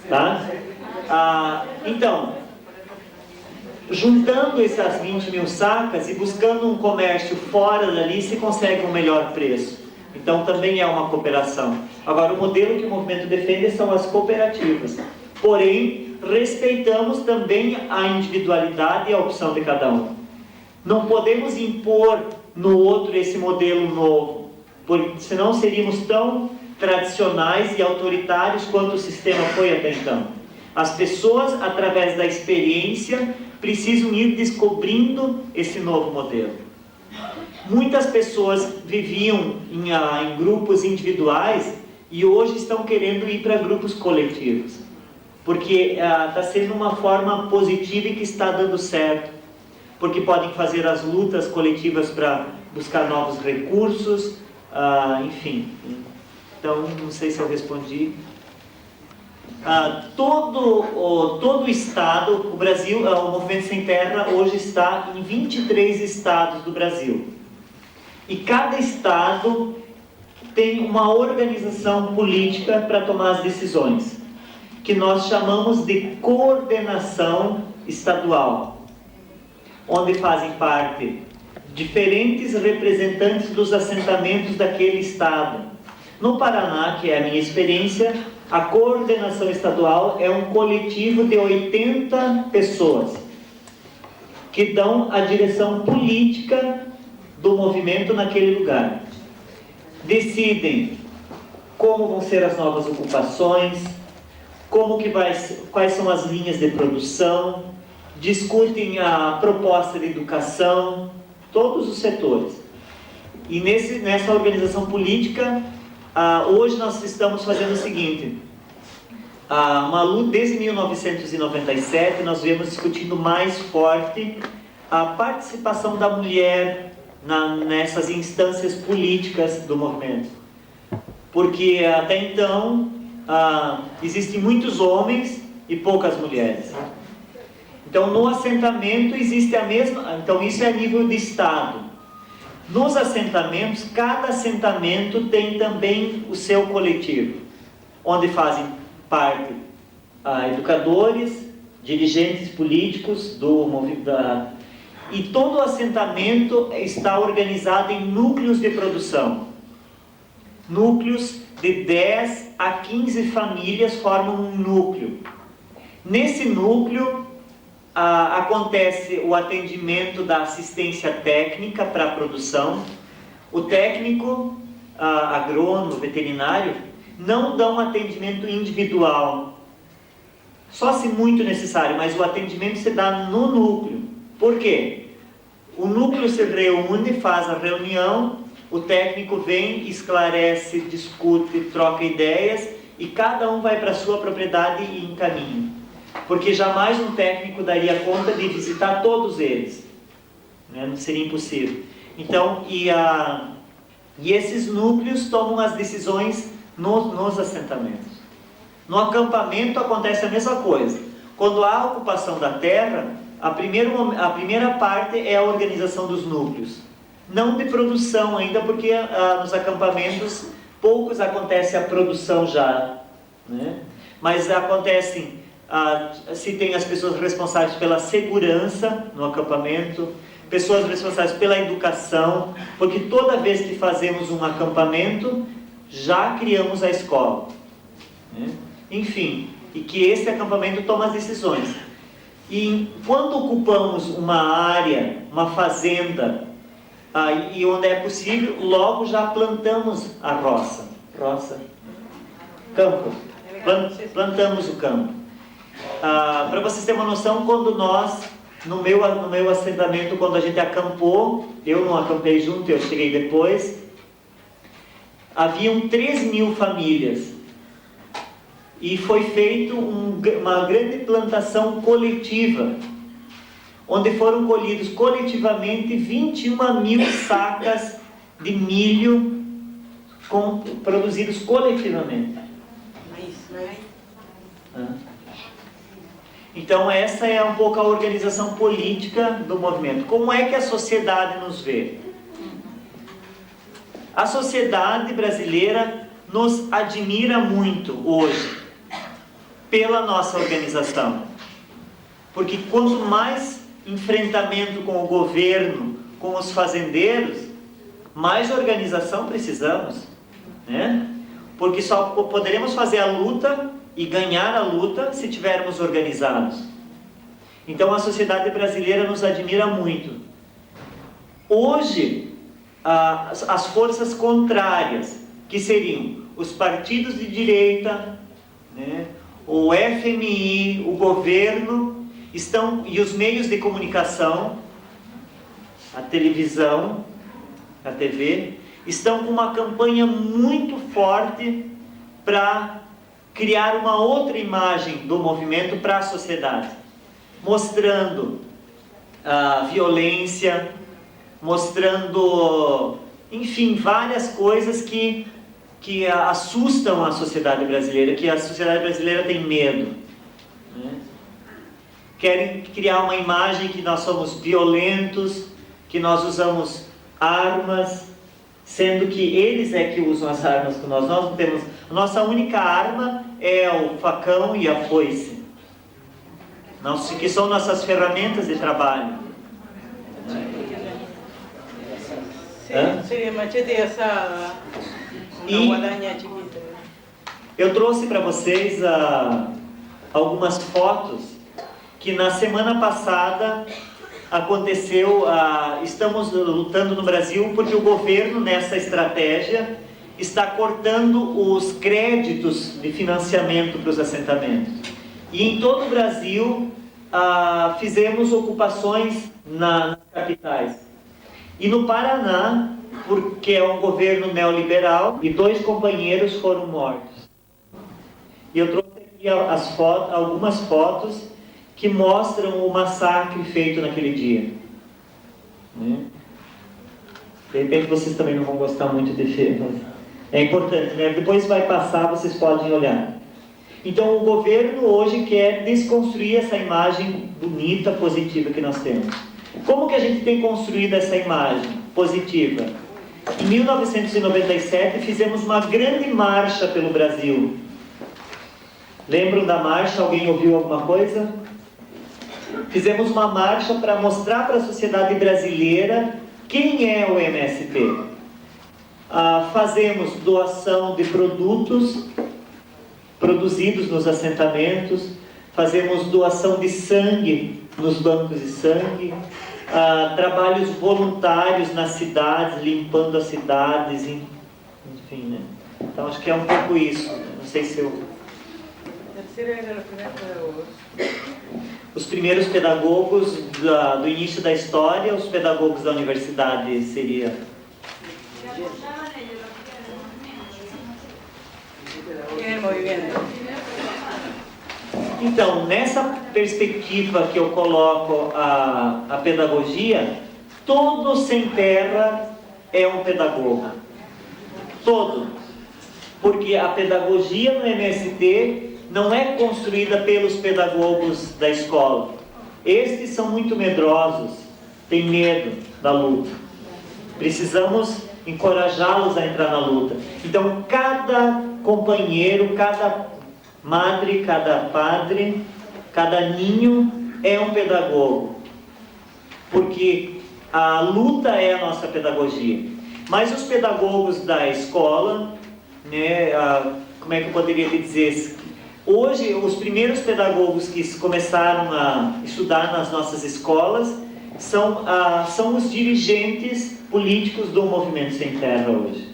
Tá? Então, juntando essas 20.000 sacas e buscando um comércio fora dali, se consegue um melhor preço. Então também é uma cooperação. Agora, o modelo que o movimento defende são as cooperativas. Porém, respeitamos também a individualidade e a opção de cada um. Não podemos impor no outro esse modelo novo, porque senão seríamos tão tradicionais e autoritários quanto o sistema foi até então. As pessoas, através da experiência, precisam ir descobrindo esse novo modelo. Muitas pessoas viviam em grupos individuais e hoje estão querendo ir para grupos coletivos, porque está sendo uma forma positiva e que está dando certo, porque podem fazer as lutas coletivas para buscar novos recursos, enfim. Então, não sei se eu respondi. Todo o Estado, o Brasil, o Movimento Sem Terra hoje está em 23 estados do Brasil. E cada estado tem uma organização política para tomar as decisões, que nós chamamos de coordenação estadual, onde fazem parte diferentes representantes dos assentamentos daquele estado. No Paraná, que é a minha experiência, a coordenação estadual é um coletivo de 80 pessoas que dão a direção política do movimento naquele lugar. Decidem como vão ser as novas ocupações, quais são as linhas de produção, discutem a proposta de educação, todos os setores. E nessa organização política, hoje nós estamos fazendo o seguinte, uma luta desde 1997, nós viemos discutindo mais forte a participação da mulher nessas instâncias políticas do movimento. Porque até então, existem muitos homens e poucas mulheres. Então, no assentamento existe a mesma... Então, isso é a nível de Estado. Nos assentamentos, cada assentamento tem também o seu coletivo, onde fazem parte educadores, dirigentes políticos do movimento. E todo o assentamento está organizado em núcleos de produção. Núcleos de 10 a 15 famílias formam um núcleo. Nesse núcleo, acontece o atendimento da assistência técnica para a produção. O técnico, agrônomo, veterinário, não dão atendimento individual, só se muito necessário, mas o atendimento se dá no núcleo. Por quê? O núcleo se reúne, faz a reunião, o técnico vem, esclarece, discute, troca ideias e cada um vai para a sua propriedade e encaminha. Porque jamais um técnico daria conta de visitar todos eles, né? Não seria impossível. Então, e esses núcleos tomam as decisões nos assentamentos. No acampamento acontece a mesma coisa. Quando há ocupação da terra, a primeira parte é a organização dos núcleos. Não de produção ainda, porque nos acampamentos poucos acontece a produção já, né? Mas acontecem, se tem as pessoas responsáveis pela segurança no acampamento, pessoas responsáveis pela educação, porque toda vez que fazemos um acampamento, já criamos a escola, né? Enfim, e que esse acampamento toma as decisões. E quando ocupamos uma área, uma fazenda, e onde é possível, logo já plantamos a roça. Campo. Plantamos o campo. Para vocês terem uma noção, quando nós, no meu assentamento, quando a gente acampou, eu não acampei junto, eu cheguei depois, haviam 3.000 famílias. E foi feita uma grande plantação coletiva, onde foram colhidos coletivamente 21.000 sacas de milho produzidos coletivamente. Então essa é um pouco a organização política do movimento. Como é que a sociedade nos vê? A sociedade brasileira nos admira muito hoje pela nossa organização. Porque quanto mais enfrentamento com o governo, com os fazendeiros, mais organização precisamos, né? Porque só poderemos fazer a luta e ganhar a luta se tivermos organizados. Então a sociedade brasileira nos admira muito. Hoje, as forças contrárias, que seriam os partidos de direita, né, o FMI, o governo, e os meios de comunicação, a televisão, a TV, estão com uma campanha muito forte para criar uma outra imagem do movimento para a sociedade, mostrando a violência, mostrando, enfim, várias coisas que assustam a sociedade brasileira, que a sociedade brasileira tem medo, né? Querem criar uma imagem que nós somos violentos, que nós usamos armas, sendo que eles é que usam as armas com nós. Nós não temos. A nossa única arma é o facão e a foice, que são nossas ferramentas de trabalho. Seria machete assada, uma guadaña chiquita. Eu trouxe para vocês algumas fotos que na semana passada aconteceu. Estamos lutando no Brasil porque o governo, nessa estratégia, está cortando os créditos de financiamento para os assentamentos. E em todo o Brasil fizemos ocupações nas capitais. E no Paraná, porque é um governo neoliberal, e 2 companheiros foram mortos. E eu trouxe aqui algumas fotos que mostram o massacre feito naquele dia. De repente vocês também não vão gostar muito de ver, mas é importante, né? Depois vai passar, vocês podem olhar. Então o governo hoje quer desconstruir essa imagem bonita, positiva que nós temos. Como que a gente tem construído essa imagem positiva? Em 1997 fizemos uma grande marcha pelo Brasil. Lembram da marcha? Alguém ouviu alguma coisa? Fizemos uma marcha para mostrar para a sociedade brasileira quem é o MST. Fazemos doação de produtos produzidos nos assentamentos, fazemos doação de sangue nos bancos de sangue, trabalhos voluntários nas cidades, limpando as cidades, enfim, né? Então acho que é um pouco isso. Não sei se eu... Os primeiros pedagogos do início da história, os pedagogos da universidade seria... movimiento. Então, nessa perspectiva que eu coloco a pedagogia, todo sem terra é um pedagogo. Todo. Porque a pedagogia no MST não é construída pelos pedagogos da escola. Estes são muito medrosos, têm medo da luta. Precisamos encorajá-los a entrar na luta. Então, cada companheiro, cada madre, cada padre, cada ninho é um pedagogo. Porque a luta é a nossa pedagogia. Mas os pedagogos da escola, né, como é que eu poderia dizer? Hoje, os primeiros pedagogos que começaram a estudar nas nossas escolas são os dirigentes políticos do Movimento Sem Terra hoje.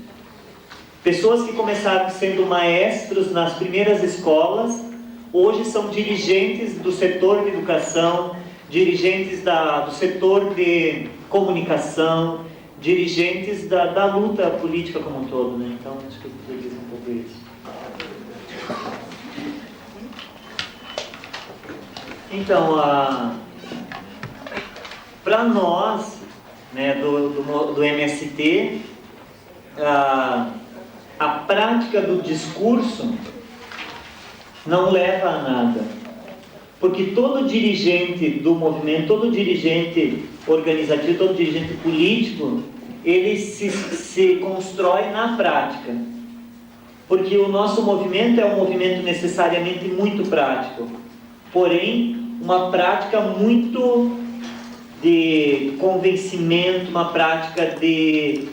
Pessoas que começaram sendo maestros nas primeiras escolas, hoje são dirigentes do setor de educação, dirigentes do setor de comunicação, dirigentes da luta política como um todo, né? Então, acho que eu poderia dizer um pouco isso. Então, para nós, né, do MST, a prática do discurso não leva a nada. Porque todo dirigente do movimento, todo dirigente organizativo, todo dirigente político, ele se constrói na prática. Porque o nosso movimento é um movimento necessariamente muito prático. Porém, uma prática muito de convencimento, uma prática de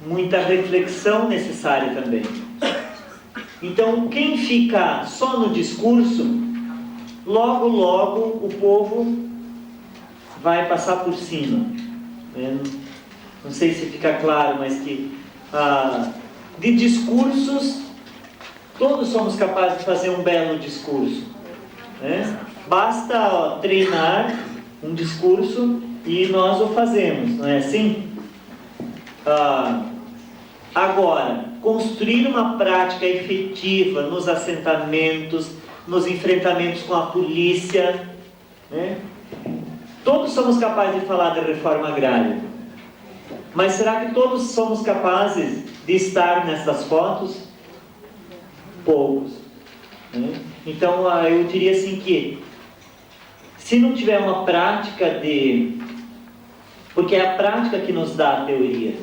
muita reflexão necessária também. Então, quem fica só no discurso, logo, logo o povo vai passar por cima. Não sei se fica claro, mas que de discursos, todos somos capazes de fazer um belo discurso. Né? Basta treinar um discurso e nós o fazemos, não é assim? Agora, construir uma prática efetiva nos assentamentos, nos enfrentamentos com a polícia, né? Todos somos capazes de falar da reforma agrária, mas será que todos somos capazes de estar nessas fotos? Poucos, né? Então, eu diria assim que, se não tiver uma prática porque é a prática que nos dá a teoria.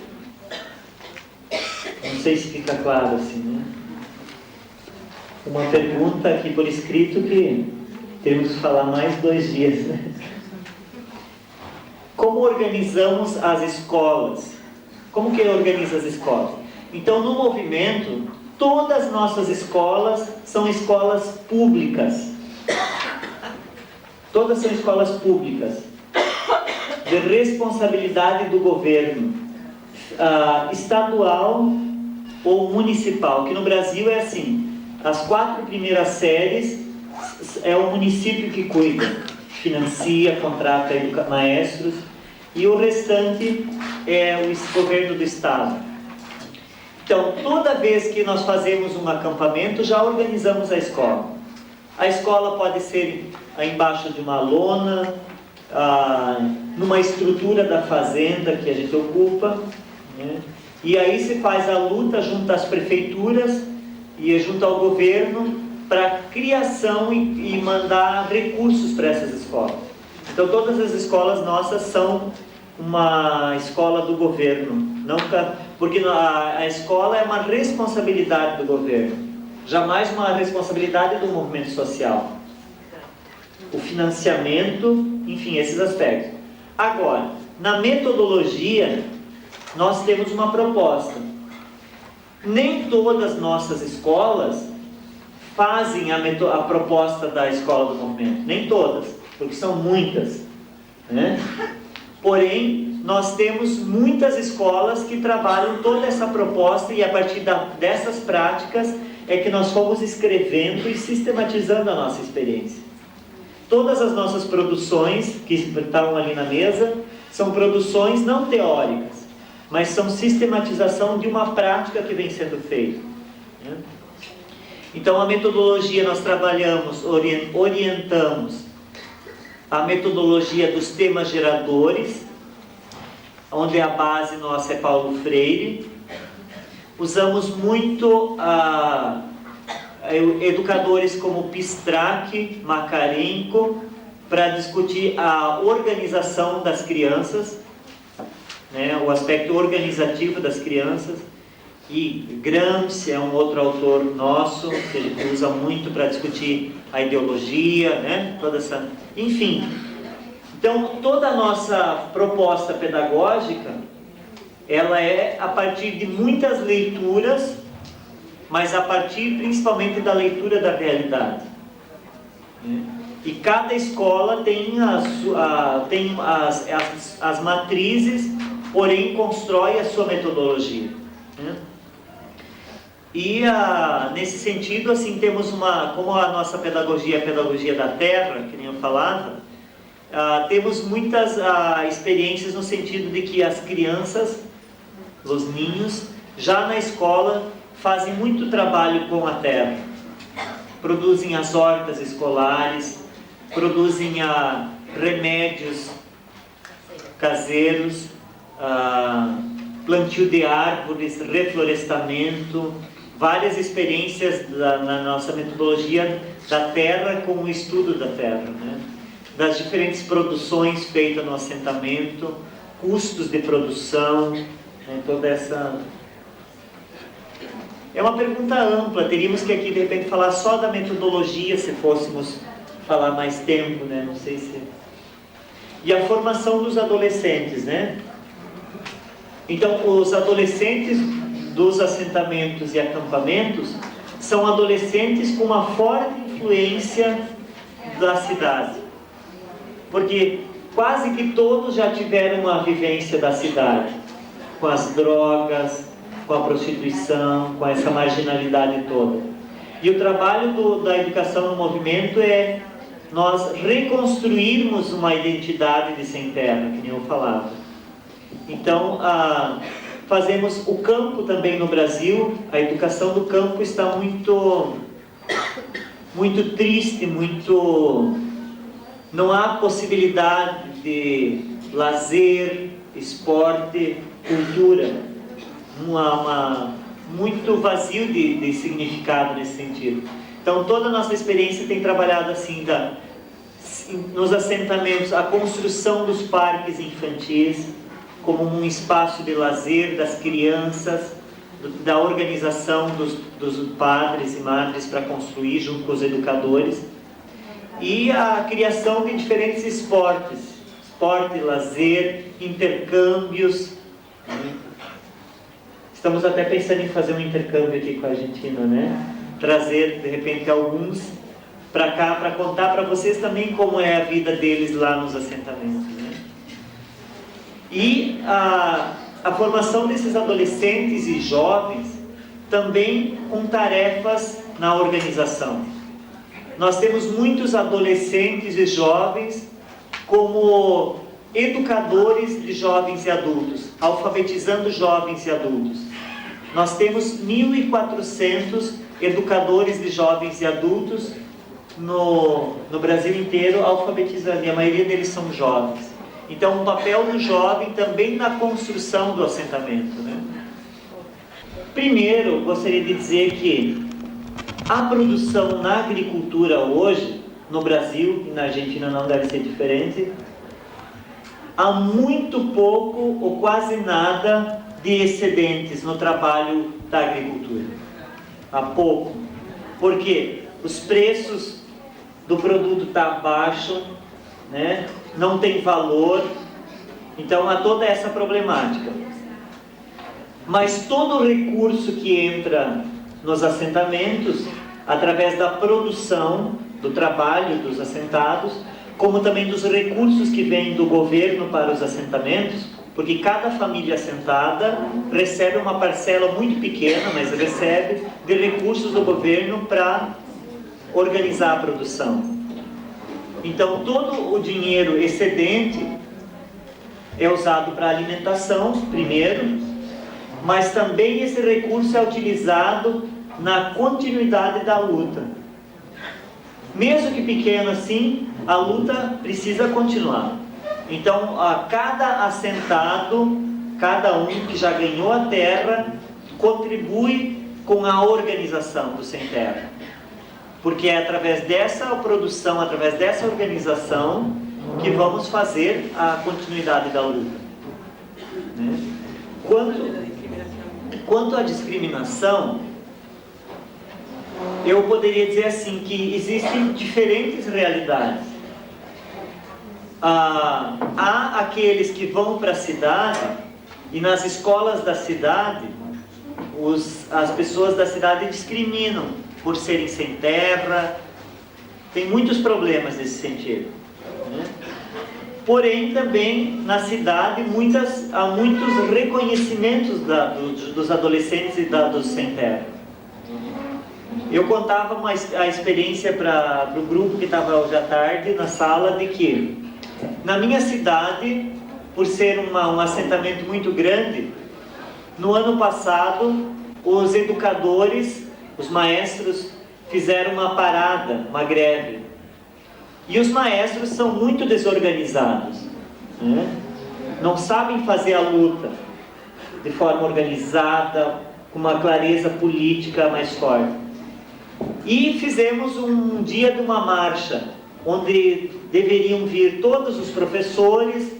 Não sei se fica claro assim, né? Uma pergunta aqui por escrito que temos que falar mais 2 dias, né? Como organizamos as escolas? Como que organiza as escolas? Então, no movimento, todas as nossas escolas são escolas públicas. Todas são escolas públicas, de responsabilidade do governo, estadual ou municipal, que no Brasil é assim, as 4 primeiras séries é o município que cuida, financia, contrata maestros, e o restante é o governo do estado. Então, toda vez que nós fazemos um acampamento, já organizamos a escola. A escola pode ser embaixo de uma lona, numa estrutura da fazenda que a gente ocupa, né? E aí se faz a luta junto às prefeituras e junto ao governo para a criação e mandar recursos para essas escolas. Então todas as escolas nossas são uma escola do governo, porque a escola é uma responsabilidade do governo, jamais uma responsabilidade do movimento social. O financiamento, enfim, esses aspectos. Agora, na metodologia, nós temos uma proposta. Nem todas as nossas escolas fazem a proposta da escola do movimento. Nem todas, porque são muitas, né? Porém, nós temos muitas escolas que trabalham toda essa proposta e a partir dessas práticas é que nós fomos escrevendo e sistematizando a nossa experiência. Todas as nossas produções que estão ali na mesa são produções não teóricas, mas são sistematização de uma prática que vem sendo feita. Então a metodologia nós trabalhamos, orientamos a metodologia dos temas geradores, onde a base nossa é Paulo Freire. Usamos muito educadores como Pistrac, Makarenko, para discutir a organização das crianças, né, o aspecto organizativo das crianças. E Gramsci é um outro autor nosso, que ele usa muito para discutir a ideologia, né, toda essa... Enfim, então toda a nossa proposta pedagógica, ela é a partir de muitas leituras, mas a partir principalmente da leitura da realidade. E cada escola tem as matrizes, porém constrói a sua metodologia. E nesse sentido, assim, temos como a nossa pedagogia é a pedagogia da terra, que nem eu falava, temos muitas experiências no sentido de que as crianças, os ninhos, já na escola fazem muito trabalho com a terra. Produzem as hortas escolares, produzem remédios caseiros, plantio de árvores, reflorestamento, várias experiências na nossa metodologia da terra com o estudo da terra, né? Das diferentes produções feitas no assentamento, custos de produção, né? Toda essa... É uma pergunta ampla, teríamos que aqui de repente falar só da metodologia, se fôssemos falar mais tempo, né? Não sei se... E a formação dos adolescentes, né? Então, os adolescentes dos assentamentos e acampamentos são adolescentes com uma forte influência da cidade. Porque quase que todos já tiveram uma vivência da cidade, com as drogas, com a prostituição, com essa marginalidade toda. E o trabalho da educação no movimento é nós reconstruirmos uma identidade de sem terra, que nem eu falava. Então, fazemos o campo também no Brasil. A educação do campo está muito triste, não há possibilidade de lazer, esporte, cultura. Muito vazio de significado nesse sentido. Então, toda a nossa experiência tem trabalhado assim, nos assentamentos, a construção dos parques infantis, como um espaço de lazer das crianças, da organização dos padres e madres para construir junto com os educadores, e a criação de diferentes esporte, lazer, intercâmbios. Estamos até pensando em fazer um intercâmbio aqui com a Argentina, né? Trazer, de repente, alguns para cá, para contar para vocês também como é a vida deles lá nos assentamentos, né? E a formação desses adolescentes e jovens também com tarefas na organização. Nós temos muitos adolescentes e jovens como educadores de jovens e adultos, alfabetizando jovens e adultos. Nós temos 1.400 educadores de jovens e adultos no Brasil inteiro alfabetizando, e a maioria deles são jovens. Então, o papel do jovem também na construção do assentamento, né? Primeiro, gostaria de dizer que a produção na agricultura hoje, no Brasil e na Argentina não deve ser diferente, há muito pouco ou quase nada de excedentes no trabalho da agricultura. Há pouco. Porque os preços do produto estão baixos, né? Não tem valor, então há toda essa problemática. Mas todo o recurso que entra nos assentamentos, através da produção, do trabalho dos assentados, como também dos recursos que vêm do governo para os assentamentos, porque cada família assentada recebe uma parcela muito pequena, mas recebe de recursos do governo para organizar a produção. Então, todo o dinheiro excedente é usado para alimentação, primeiro, mas também esse recurso é utilizado na continuidade da luta. Mesmo que pequeno assim, a luta precisa continuar. Então, a cada assentado, cada um que já ganhou a terra, contribui com a organização do Sem Terra. Porque é através dessa produção, através dessa organização, que vamos fazer a continuidade da luta. Né? Quanto à discriminação, eu poderia dizer assim, que existem diferentes realidades. Há aqueles que vão para a cidade, e nas escolas da cidade, as pessoas da cidade discriminam por serem sem terra. Tem muitos problemas nesse sentido, né? Porém, também na cidade há muitos reconhecimentos dos adolescentes e dos sem terra. Eu contava a experiência para o grupo que estava hoje à tarde na sala, de que na minha cidade, por ser um assentamento muito grande, no ano passado os educadores, os maestros, fizeram uma parada, uma greve. E os maestros são muito desorganizados, né? Não sabem fazer a luta de forma organizada, com uma clareza política mais forte. E fizemos um dia de uma marcha, onde deveriam vir todos os professores,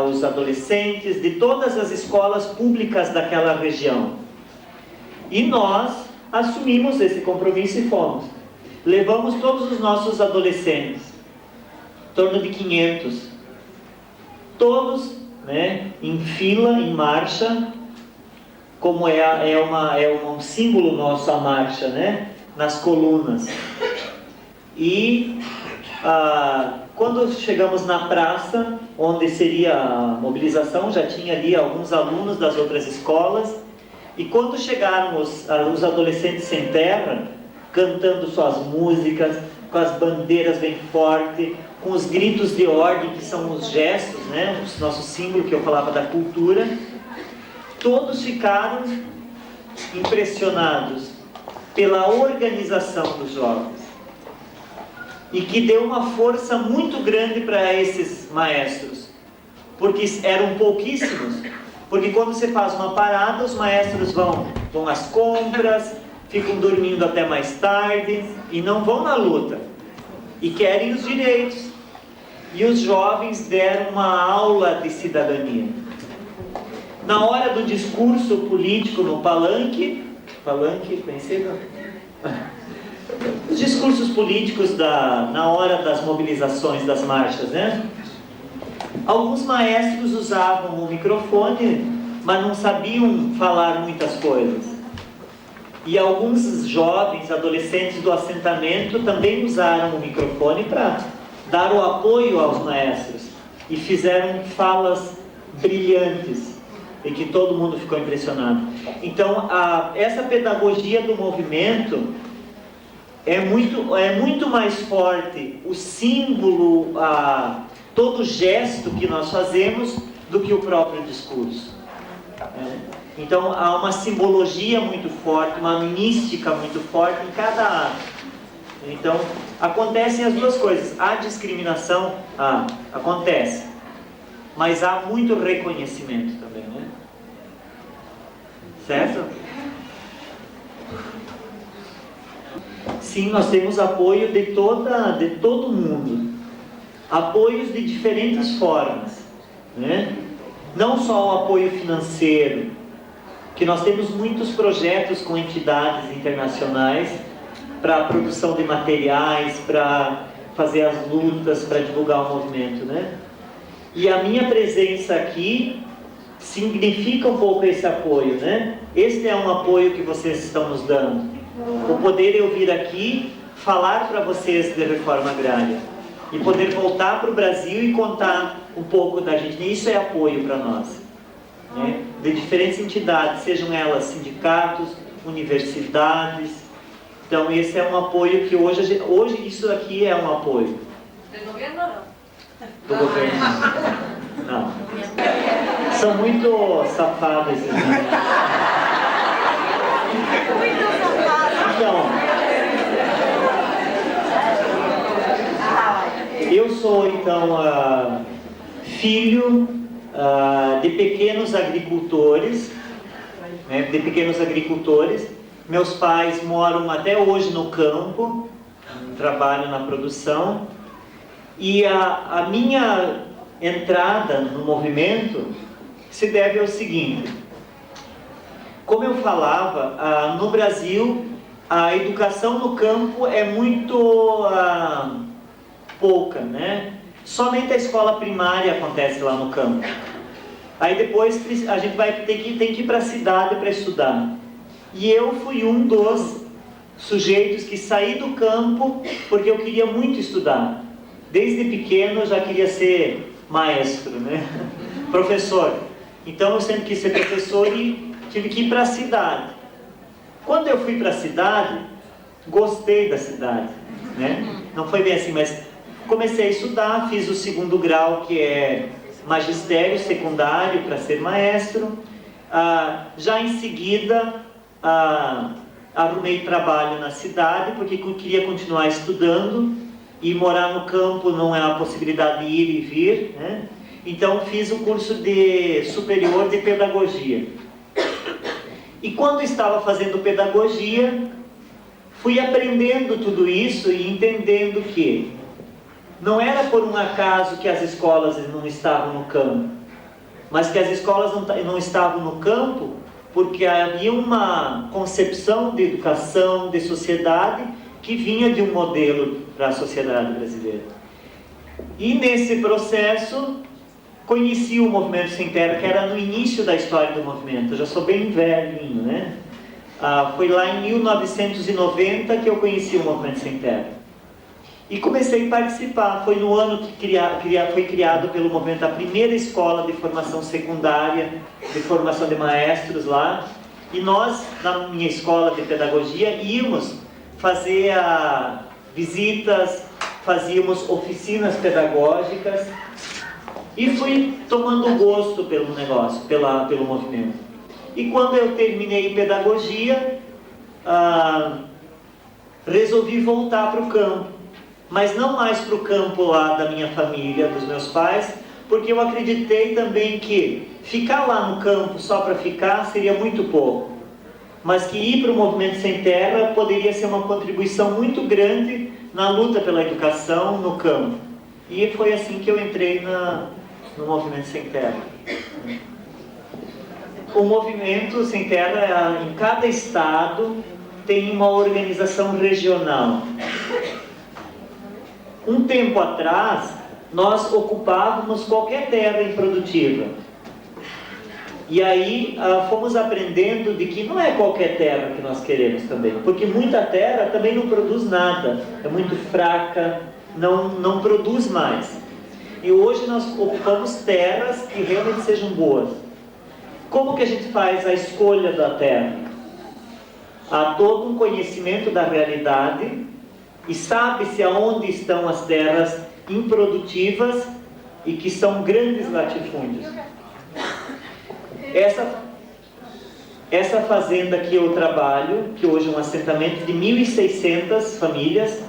os adolescentes, de todas as escolas públicas daquela região. E nós assumimos esse compromisso e fomos. Levamos todos os nossos adolescentes, em torno de 500, todos, né, em fila, em marcha, como um símbolo nosso a marcha, né, nas colunas. E quando chegamos na praça, onde seria a mobilização, já tinha ali alguns alunos das outras escolas, e quando chegaram os adolescentes sem terra, cantando suas músicas, com as bandeiras bem fortes, com os gritos de ordem, que são os gestos, né, o nosso símbolo que eu falava da cultura, todos ficaram impressionados pela organização dos jovens, e que deu uma força muito grande para esses maestros, porque eram pouquíssimos. Porque quando você faz uma parada, os maestros vão às compras, ficam dormindo até mais tarde e não vão na luta, e querem os direitos. E os jovens deram uma aula de cidadania. Na hora do discurso político no palanque, conhecido? Os discursos políticos na hora das mobilizações, das marchas, né? Alguns maestros usavam o microfone, mas não sabiam falar muitas coisas. E alguns jovens, adolescentes do assentamento também usaram o microfone para dar o apoio aos maestros. E fizeram falas brilhantes, e que todo mundo ficou impressionado. Então, essa pedagogia do movimento é muito mais forte, o símbolo, todo gesto que nós fazemos, do que o próprio discurso. Então há uma simbologia muito forte, uma mística muito forte em cada ato. Então acontecem as duas coisas. A discriminação acontece, mas há muito reconhecimento também, né? Certo? Sim, nós temos apoio de todo mundo. Apoios de diferentes formas, né? Não só o apoio financeiro, que nós temos muitos projetos com entidades internacionais para a produção de materiais, para fazer as lutas, para divulgar o movimento, né? E a minha presença aqui significa um pouco esse apoio, né? Este é um apoio que vocês estão nos dando. O poder eu vir aqui falar para vocês de reforma agrária e poder voltar para o Brasil e contar um pouco da gente. E isso é apoio para nós, né? De diferentes entidades, sejam elas sindicatos, universidades. Então esse é um apoio que hoje isso aqui é um apoio. Do governo ou não? Do governo não. São muito safados esses. Muito safados. Eu sou então filho de pequenos agricultores, né, Meus pais moram até hoje no campo, trabalham na produção, e a minha entrada no movimento se deve ao seguinte: como eu falava, no Brasil a educação no campo é muito pouca, né? Somente a escola primária acontece lá no campo. Aí depois a gente tem que ir para a cidade para estudar. E eu fui um dos sujeitos que saí do campo porque eu queria muito estudar. Desde pequeno eu já queria ser maestro, né? Professor. Então eu sempre quis ser professor e tive que ir para a cidade. Quando eu fui para a cidade, gostei da cidade, né? Não foi bem assim, mas comecei a estudar, fiz o 2º grau, que é magistério secundário, para ser maestro. Já em seguida, arrumei trabalho na cidade, porque queria continuar estudando, e morar no campo não é uma possibilidade de ir e vir, né? Então fiz o curso superior de pedagogia. E quando estava fazendo pedagogia, fui aprendendo tudo isso e entendendo que não era por um acaso que as escolas não estavam no campo, mas que as escolas não estavam no campo porque havia uma concepção de educação, de sociedade, que vinha de um modelo para a sociedade brasileira. E nesse processo, conheci o Movimento Sem Terra, que era no início da história do movimento. Eu já sou bem velhinho, né? Foi lá em 1990 que eu conheci o Movimento Sem Terra. E comecei a participar. Foi no ano que foi criado pelo movimento a primeira escola de formação secundária, de formação de maestros lá. E nós, na minha escola de pedagogia, íamos fazer visitas, fazíamos oficinas pedagógicas e fui tomando gosto pelo negócio, pelo movimento. E quando eu terminei pedagogia, resolvi voltar para o campo. Mas não mais para o campo lá da minha família, dos meus pais, porque eu acreditei também que ficar lá no campo só para ficar seria muito pouco, mas que ir para o Movimento Sem Terra poderia ser uma contribuição muito grande na luta pela educação no campo. E foi assim que eu entrei no Movimento Sem Terra. O Movimento Sem Terra, em cada estado, tem uma organização regional. Um tempo atrás, nós ocupávamos qualquer terra improdutiva. E aí fomos aprendendo de que não é qualquer terra que nós queremos também, porque muita terra também não produz nada, é muito fraca, não produz mais. E hoje nós ocupamos terras que realmente sejam boas. Como que a gente faz a escolha da terra? Há todo um conhecimento da realidade, e sabe-se aonde estão as terras improdutivas e que são grandes latifúndios. Essa fazenda que eu trabalho, que hoje é um assentamento de 1.600 famílias,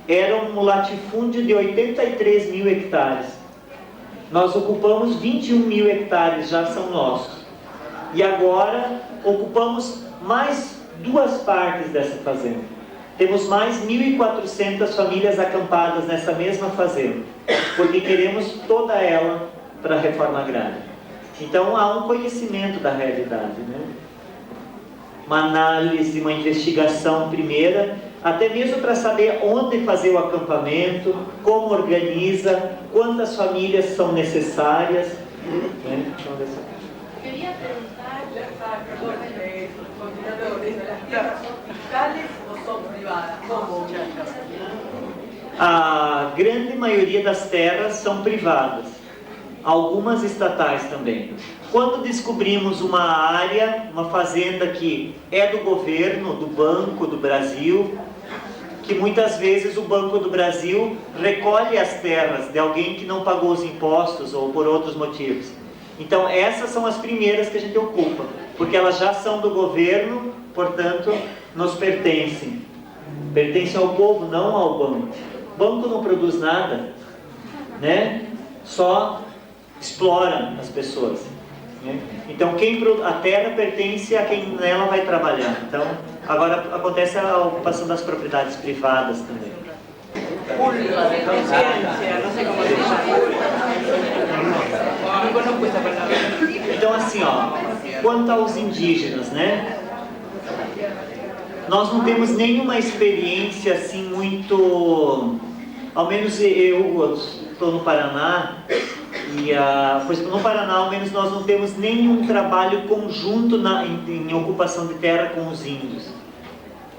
era um latifúndio de 83 mil hectares. Nós ocupamos 21 mil hectares, já são nossos. E agora ocupamos mais 2 partes dessa fazenda. Temos mais 1.400 famílias acampadas nessa mesma fazenda, porque queremos toda ela para a reforma agrária. Então há um conhecimento da realidade, né? Uma análise, uma investigação primeira, até mesmo para saber onde fazer o acampamento, como organiza, quantas famílias são necessárias. Né? Queria perguntar, fiscales ou são privadas? Como? A grande maioria das terras são privadas, algumas estatais também. Quando descobrimos uma área, uma fazenda que é do governo, do Banco do Brasil, que muitas vezes o Banco do Brasil recolhe as terras de alguém que não pagou os impostos ou por outros motivos. Então essas são as primeiras que a gente ocupa, porque elas já são do governo, portanto nos pertencem. Pertencem ao povo, não ao banco. O banco não produz nada, né? Só explora as pessoas, né? Então a terra pertence a quem nela vai trabalhar. Então agora acontece a ocupação das propriedades privadas também. Culpa de conciencia, no sé cómo se llama. No conozco esa palabra. Então assim, ó, quanto aos indígenas, né? Nós não temos nenhuma experiência assim muito, ao menos eu estou no Paraná, e no Paraná ao menos nós não temos nenhum trabalho conjunto em ocupação de terra com os índios,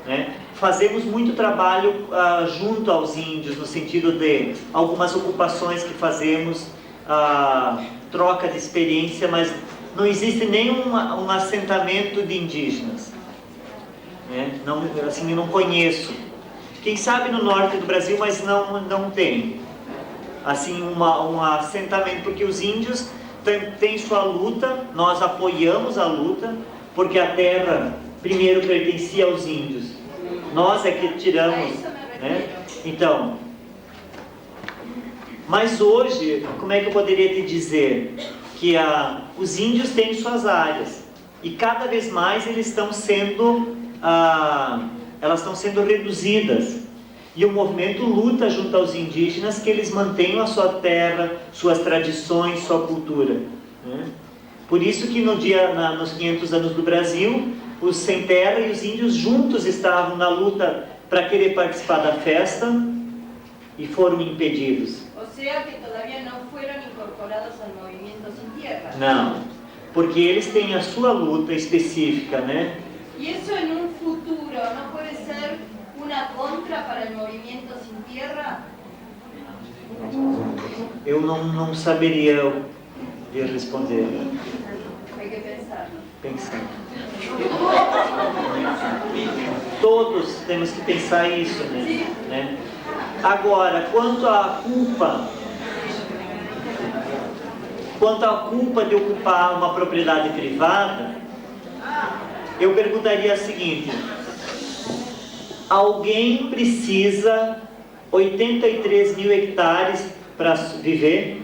né? Fazemos muito trabalho junto aos índios, no sentido de algumas ocupações que fazemos, troca de experiência, mas não existe nenhum assentamento de indígenas, né? Não, assim, eu não conheço. Quem sabe no norte do Brasil, mas não tem assim um assentamento, porque os índios têm sua luta, nós apoiamos a luta, porque a terra primeiro pertencia aos índios, nós é que tiramos, né? Então, mas hoje, como é que eu poderia te dizer? Que os índios têm suas áreas, e cada vez mais eles estão sendo, elas estão sendo reduzidas. E o movimento luta junto aos indígenas que eles mantenham a sua terra, suas tradições, sua cultura, né? Por isso que nos 500 anos do Brasil, os sem terra e os índios juntos estavam na luta para querer participar da festa e foram impedidos. O sea que todavía no fueron incorporados al movimiento Sin Tierra. Não, porque eles têm a sua luta específica, né? Y eso en un futuro no puede ser una contra para el movimiento Sin Tierra. Eu não saberia responder. Hay que pensar. Pensar. Todos temos que pensar isso, né? Agora, quanto à culpa de ocupar uma propriedade privada, eu perguntaria o seguinte: alguém precisa 83 mil hectares para viver?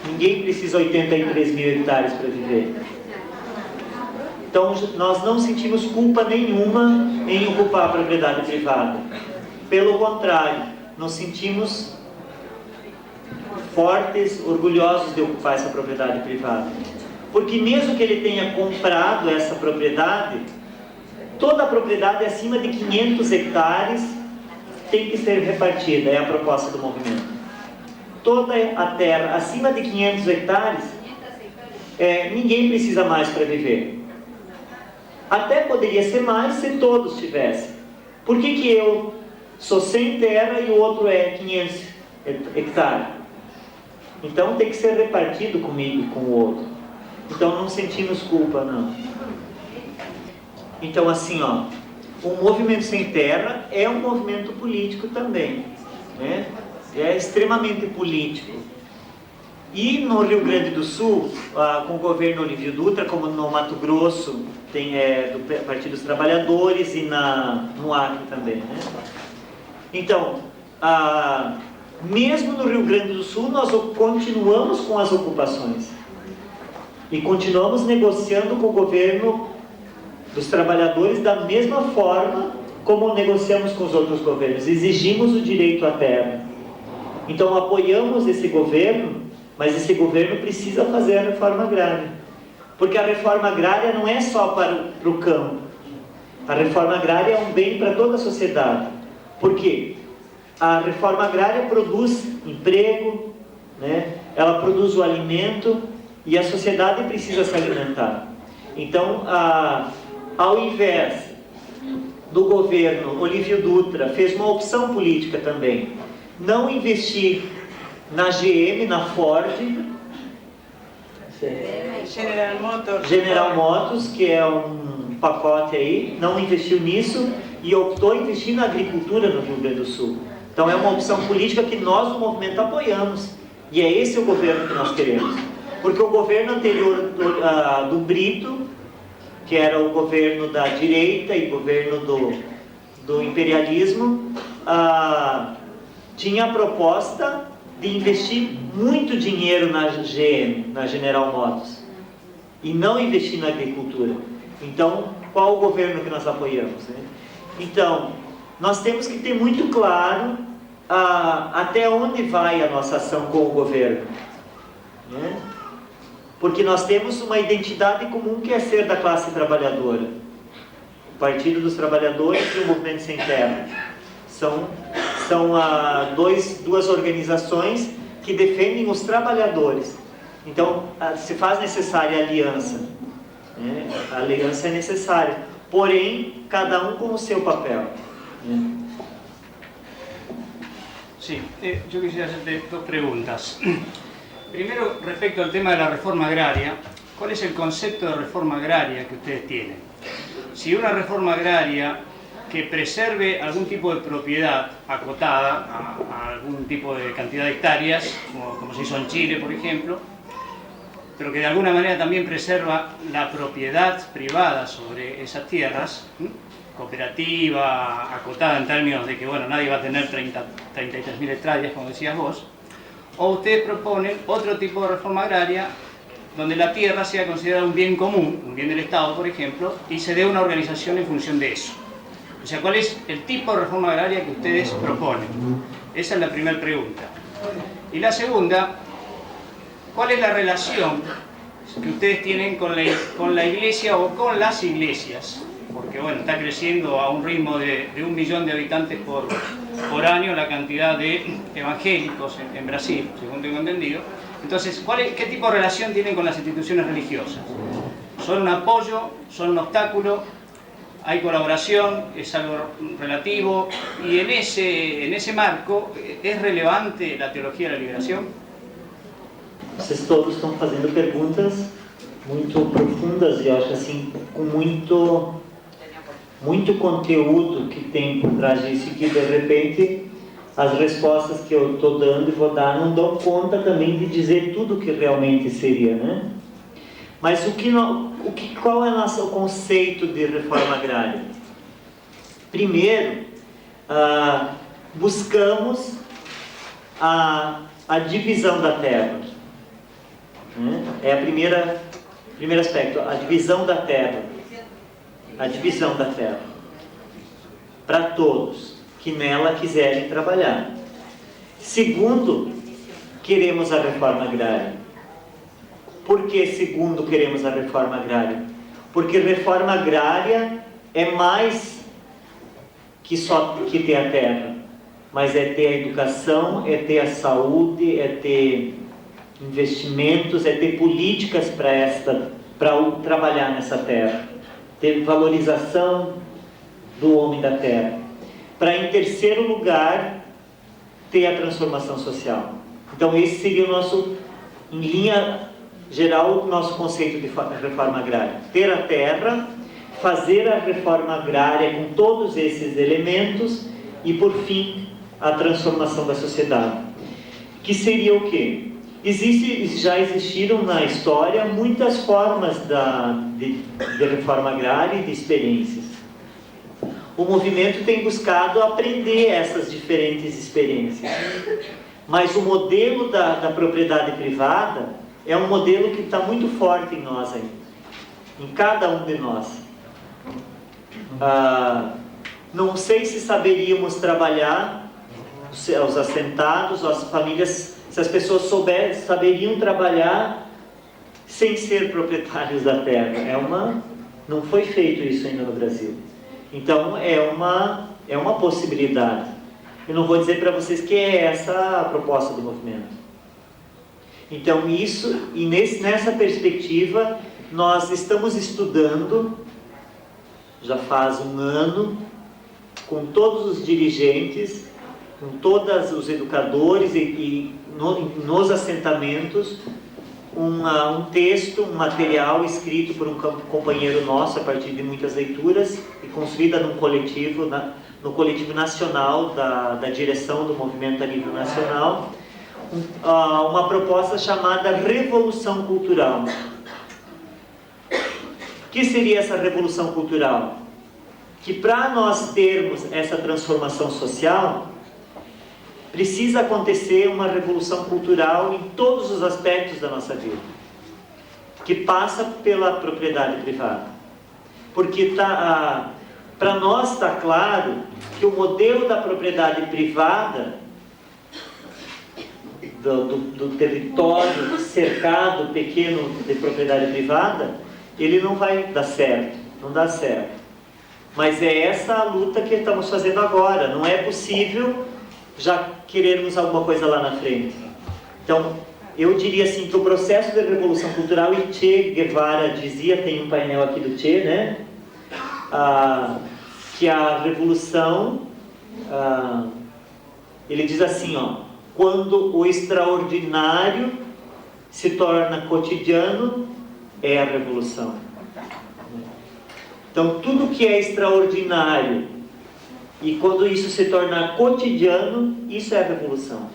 Ninguém precisa 83 mil hectares para viver. Então, nós não sentimos culpa nenhuma em ocupar a propriedade privada. Pelo contrário, nos sentimos fortes, orgulhosos de ocupar essa propriedade privada. Porque mesmo que ele tenha comprado essa propriedade, toda a propriedade acima de 500 hectares tem que ser repartida, é a proposta do movimento. Toda a terra acima de 500 hectares, ninguém precisa mais para viver. Até poderia ser mais se todos tivessem. Por que eu sou sem terra e o outro é 500 hectares? Então tem que ser repartido comigo e com o outro. Então não sentimos culpa, não. Então assim, ó, o movimento sem terra é um movimento político também, né? É extremamente político. E no Rio Grande do Sul, com o governo Olívio Dutra, como no Mato Grosso, tem do Partido dos Trabalhadores, e no Acre também, né? Então, mesmo no Rio Grande do Sul, nós continuamos com as ocupações. E continuamos negociando com o governo dos trabalhadores da mesma forma como negociamos com os outros governos. Exigimos o direito à terra. Então apoiamos esse governo, mas esse governo precisa fazer a reforma agrária. Porque a reforma agrária não é só para o campo. A reforma agrária é um bem para toda a sociedade. Por quê? A reforma agrária produz emprego, né? Ela produz o alimento e a sociedade precisa se alimentar. Então, ao invés do governo Olívio Dutra, fez uma opção política também. Não investir na GM, na Ford, General Motors, que é um pacote aí, não investiu nisso e optou em investir na agricultura no Rio Grande do Sul. Então é uma opção política que nós no movimento apoiamos, e é esse o governo que nós queremos. Porque o governo anterior do Brito, que era o governo da direita e governo do imperialismo, tinha a proposta de investir muito dinheiro na GM, na General Motors, e não investir na agricultura. Então, qual o governo que nós apoiamos, né? Então, nós temos que ter muito claro até onde vai a nossa ação com o governo, né? Porque nós temos uma identidade comum que é ser da classe trabalhadora. O Partido dos Trabalhadores e o Movimento Sem Terra são duas organizações que defendem os trabalhadores. Então, se faz necessária a aliança, né? A aliança é necessária, porém, cada um com o seu papel, né? Sí, yo quisiera hacerte dos preguntas. Primero, respecto al tema de la reforma agraria, ¿cuál es el concepto de reforma agraria que ustedes tienen? Si una reforma agraria que preserve algún tipo de propiedad acotada a algún tipo de cantidad de hectáreas, como se hizo en Chile, por ejemplo, pero que de alguna manera también preserva la propiedad privada sobre esas tierras, cooperativa, acotada en términos de que, bueno, nadie va a tener 33.000 hectáreas, como decías vos, o ustedes proponen otro tipo de reforma agraria donde la tierra sea considerada un bien común, un bien del Estado, por ejemplo, y se dé una organización en función de eso. O sea, ¿cuál es el tipo de reforma agraria que ustedes proponen? Esa es la primera pregunta. Y la segunda, ¿cuál es la relación que ustedes tienen con la iglesia o con las iglesias? Porque, bueno, está creciendo a un ritmo de 1 millón de habitantes por año la cantidad de evangélicos en Brasil, según tengo entendido. Entonces, ¿qué tipo de relación tienen con las instituciones religiosas? ¿Son un apoyo? ¿Son un obstáculo? ¿Hay colaboración? ¿Es algo relativo? Y en ese marco, ¿es relevante la teología de la liberación? Vocês todos estão fazendo perguntas muito profundas e eu acho assim, com muito conteúdo que tem por trás disso e que de repente as respostas que eu estou dando e vou dar não dão conta também de dizer tudo o que realmente seria, né? Mas qual é o nosso conceito de reforma agrária? Primeiro, buscamos a divisão da terra, né? É o primeiro aspecto, a divisão da terra. A divisão da terra para todos que nela quiserem trabalhar. Segundo, queremos a reforma agrária. Por que segundo queremos a reforma agrária? Porque reforma agrária é mais que só que ter a terra, mas é ter a educação, é ter a saúde, é ter investimentos, é ter políticas para trabalhar nessa terra. Ter valorização do homem da terra. Para, em terceiro lugar, ter a transformação social. Então, esse seria o nosso, em linha geral, o nosso conceito de reforma agrária. Ter a terra, fazer a reforma agrária com todos esses elementos e, por fim, a transformação da sociedade. Que seria o quê? Já existiram na história muitas formas de reforma agrária e de experiências. O movimento tem buscado aprender essas diferentes experiências. Mas o modelo da propriedade privada é um modelo que está muito forte em nós ainda, em cada um de nós. Não sei se saberíamos trabalhar, os assentados, as famílias, se as pessoas saberiam trabalhar sem ser proprietários da terra. Não foi feito isso ainda no Brasil. Então é uma possibilidade. Eu não vou dizer para vocês que é essa a proposta do movimento. Então nessa perspectiva, nós estamos estudando, já faz 1 ano, com todos os dirigentes, com todos os educadores e nos assentamentos, um texto, um material escrito por um companheiro nosso a partir de muitas leituras e construída no coletivo nacional da direção do movimento a nível nacional, uma proposta chamada Revolução Cultural. que seria essa revolução cultural? Que para nós termos essa transformação social, precisa acontecer uma revolução cultural em todos os aspectos da nossa vida, que passa pela propriedade privada. Porque para nós está claro que o modelo da propriedade privada, do território cercado pequeno de propriedade privada, ele não vai dar certo, não dá certo. Mas é essa a luta que estamos fazendo agora. Não é possível já querermos alguma coisa lá na frente. Então, eu diria assim que o processo de revolução cultural, e Che Guevara dizia, tem um painel aqui do Che, né? Que a revolução, ele diz assim, ó, quando o extraordinário se torna cotidiano, é a revolução. Então, tudo que é extraordinário, e quando isso se torna cotidiano, isso é a revolução.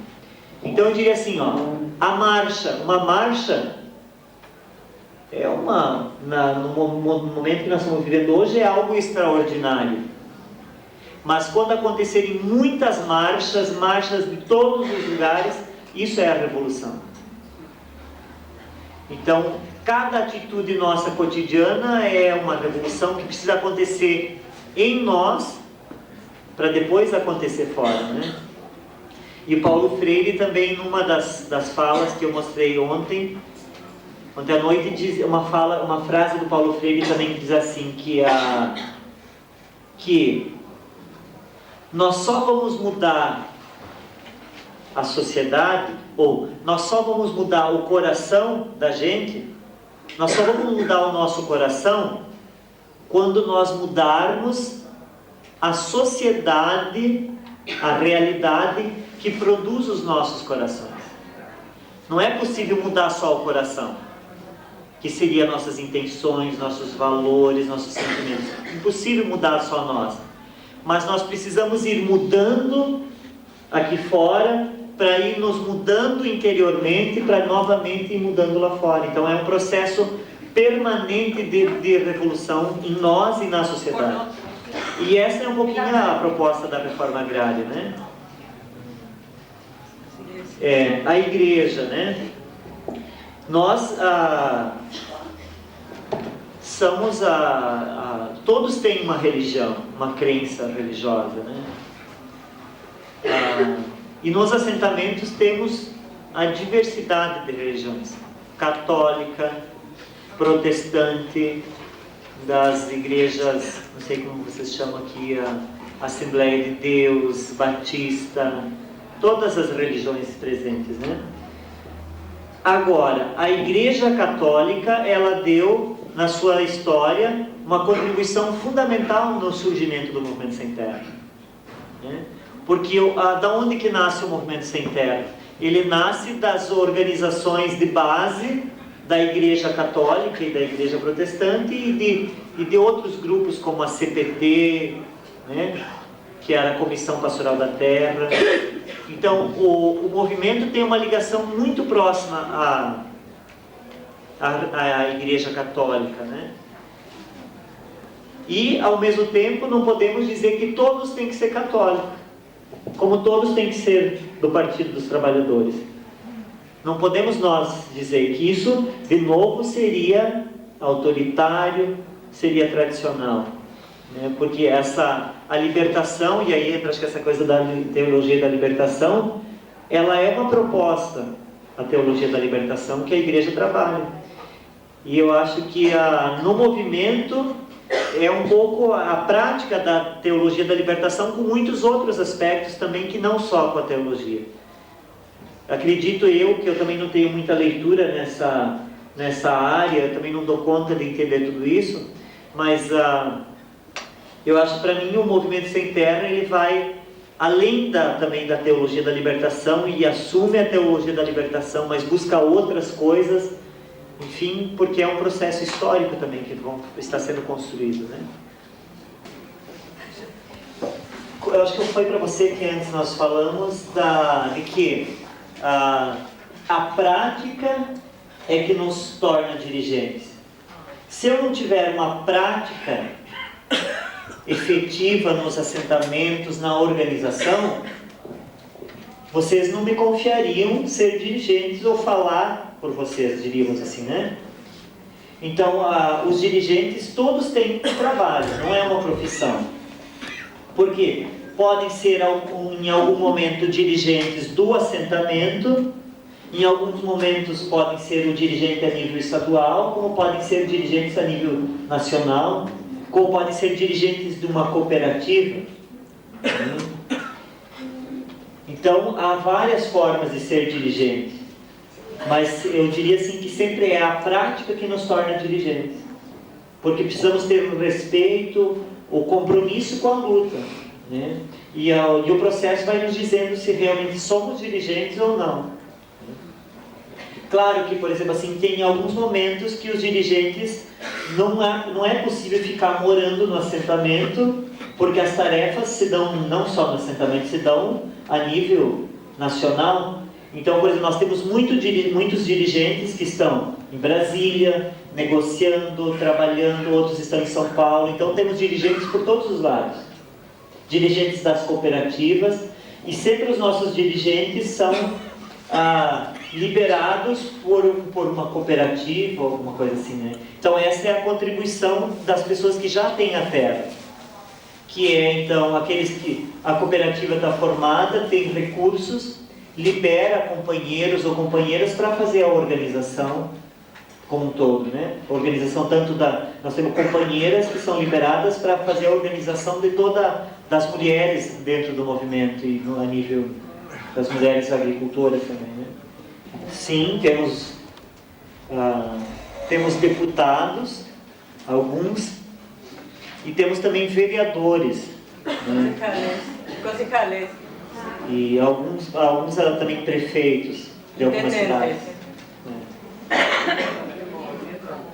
Então, eu diria assim, ó, uma marcha é no momento que nós estamos vivendo hoje, é algo extraordinário. Mas quando acontecerem muitas marchas de todos os lugares, isso é a revolução. Então, cada atitude nossa cotidiana é uma revolução que precisa acontecer em nós, para depois acontecer fora, né? E Paulo Freire também, numa das falas que eu mostrei ontem à noite, diz uma frase do Paulo Freire também que diz assim, que nós só vamos mudar a sociedade, ou nós só vamos mudar o coração da gente, nós só vamos mudar o nosso coração quando nós mudarmos a sociedade, a realidade que produz os nossos corações. Não é possível mudar só o coração, que seria nossas intenções, nossos valores, nossos sentimentos. Impossível mudar só nós. Mas nós precisamos ir mudando aqui fora, para ir nos mudando interiormente, para novamente ir mudando lá fora. Então é um processo permanente de revolução em nós e na sociedade. E essa é um pouquinho a proposta da reforma agrária, né? A igreja, né? Nós somos todos têm uma religião, uma crença religiosa, né? E nos assentamentos temos a diversidade de religiões, católica, protestante, das igrejas, não sei como vocês chamam aqui, a Assembleia de Deus, Batista, todas as religiões presentes, né? Agora, a Igreja Católica, ela deu, na sua história, uma contribuição fundamental no surgimento do Movimento Sem Terra, né? Porque da onde que nasce o Movimento Sem Terra? Ele nasce das organizações de base da Igreja Católica e da Igreja Protestante e de outros grupos como a CPT, né? Que era a Comissão Pastoral da Terra. Então, o movimento tem uma ligação muito próxima à Igreja Católica, né? E, ao mesmo tempo, não podemos dizer que todos têm que ser católicos, como todos têm que ser do Partido dos Trabalhadores. Não podemos nós dizer que isso, de novo, seria autoritário, seria tradicional, né? Porque a libertação, e aí entra acho que essa coisa da teologia da libertação, ela é uma proposta, a teologia da libertação, que a igreja trabalha. E eu acho que no movimento é um pouco a prática da teologia da libertação, com muitos outros aspectos também, que não só com a teologia. Acredito eu, que eu também não tenho muita leitura nessa área, eu também não dou conta de entender tudo isso, mas eu acho, para mim, o Movimento Sem Terra, ele vai além também da teologia da libertação, e assume a teologia da libertação, mas busca outras coisas, enfim, porque é um processo histórico também que está sendo construído, né? Eu acho que foi para você que antes nós falamos de que a prática é que nos torna dirigentes. Se eu não tiver uma prática efetiva nos assentamentos, na organização, vocês não me confiariam ser dirigentes ou falar por vocês, diríamos assim, né? Então, os dirigentes todos têm um trabalho, não é uma profissão. Por quê? Podem ser em algum momento dirigentes do assentamento, em alguns momentos podem ser o dirigente a nível estadual, como podem ser dirigentes a nível nacional, como podem ser dirigentes de uma cooperativa. Então, há várias formas de ser dirigente, mas eu diria assim que sempre é a prática que nos torna dirigentes, porque precisamos ter o respeito, o compromisso com a luta, né? E o processo vai nos dizendo se realmente somos dirigentes ou não. Claro que, por exemplo, assim, tem alguns momentos que os dirigentes não é possível ficar morando no assentamento, porque as tarefas se dão não só no assentamento, se dão a nível nacional. Então, por exemplo, nós temos muitos dirigentes que estão em Brasília, negociando, trabalhando, outros estão em São Paulo. Então, temos dirigentes por todos os lados. Dirigentes das cooperativas, e sempre os nossos dirigentes são liberados por uma cooperativa, alguma coisa assim, né? Então, essa é a contribuição das pessoas que já têm a terra, que é, então, aqueles que a cooperativa está formada, tem recursos, libera companheiros ou companheiras para fazer a organização como um todo, né? A organização nós temos companheiras que são liberadas para fazer a organização de das mulheres dentro do movimento e a nível das mulheres agricultoras também, né? Sim, temos deputados, alguns, e temos também vereadores, né? Concejales. E alguns também prefeitos de algumas cidades.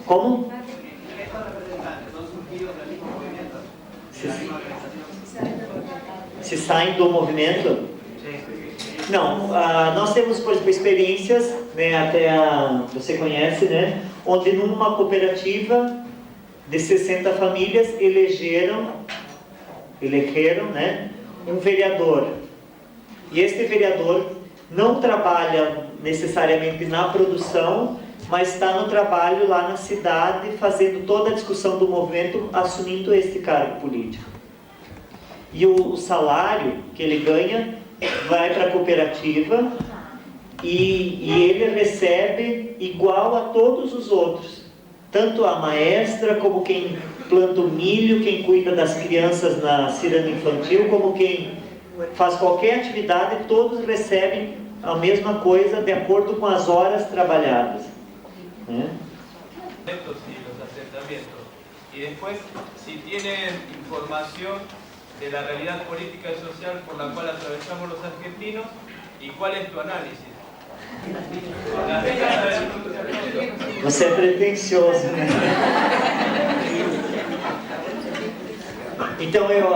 Como? Se saem do movimento? Não, nós temos, por exemplo, experiências, né, você conhece, né, onde numa cooperativa de 60 famílias elegeram, né, um vereador. E este vereador não trabalha necessariamente na produção, mas está no trabalho lá na cidade, fazendo toda a discussão do movimento, assumindo este cargo político. E o salário que ele ganha vai para a cooperativa e ele recebe igual a todos os outros. Tanto a maestra, como quem planta o milho, quem cuida das crianças na ciranda infantil, como quem faz qualquer atividade, todos recebem a mesma coisa de acordo com as horas trabalhadas. Los asentamientos. Y después, si tienen información de la realidad política y social por la cual atravesamos los argentinos, ¿y cuál es tu análisis? Você é pretensioso, né? Então eu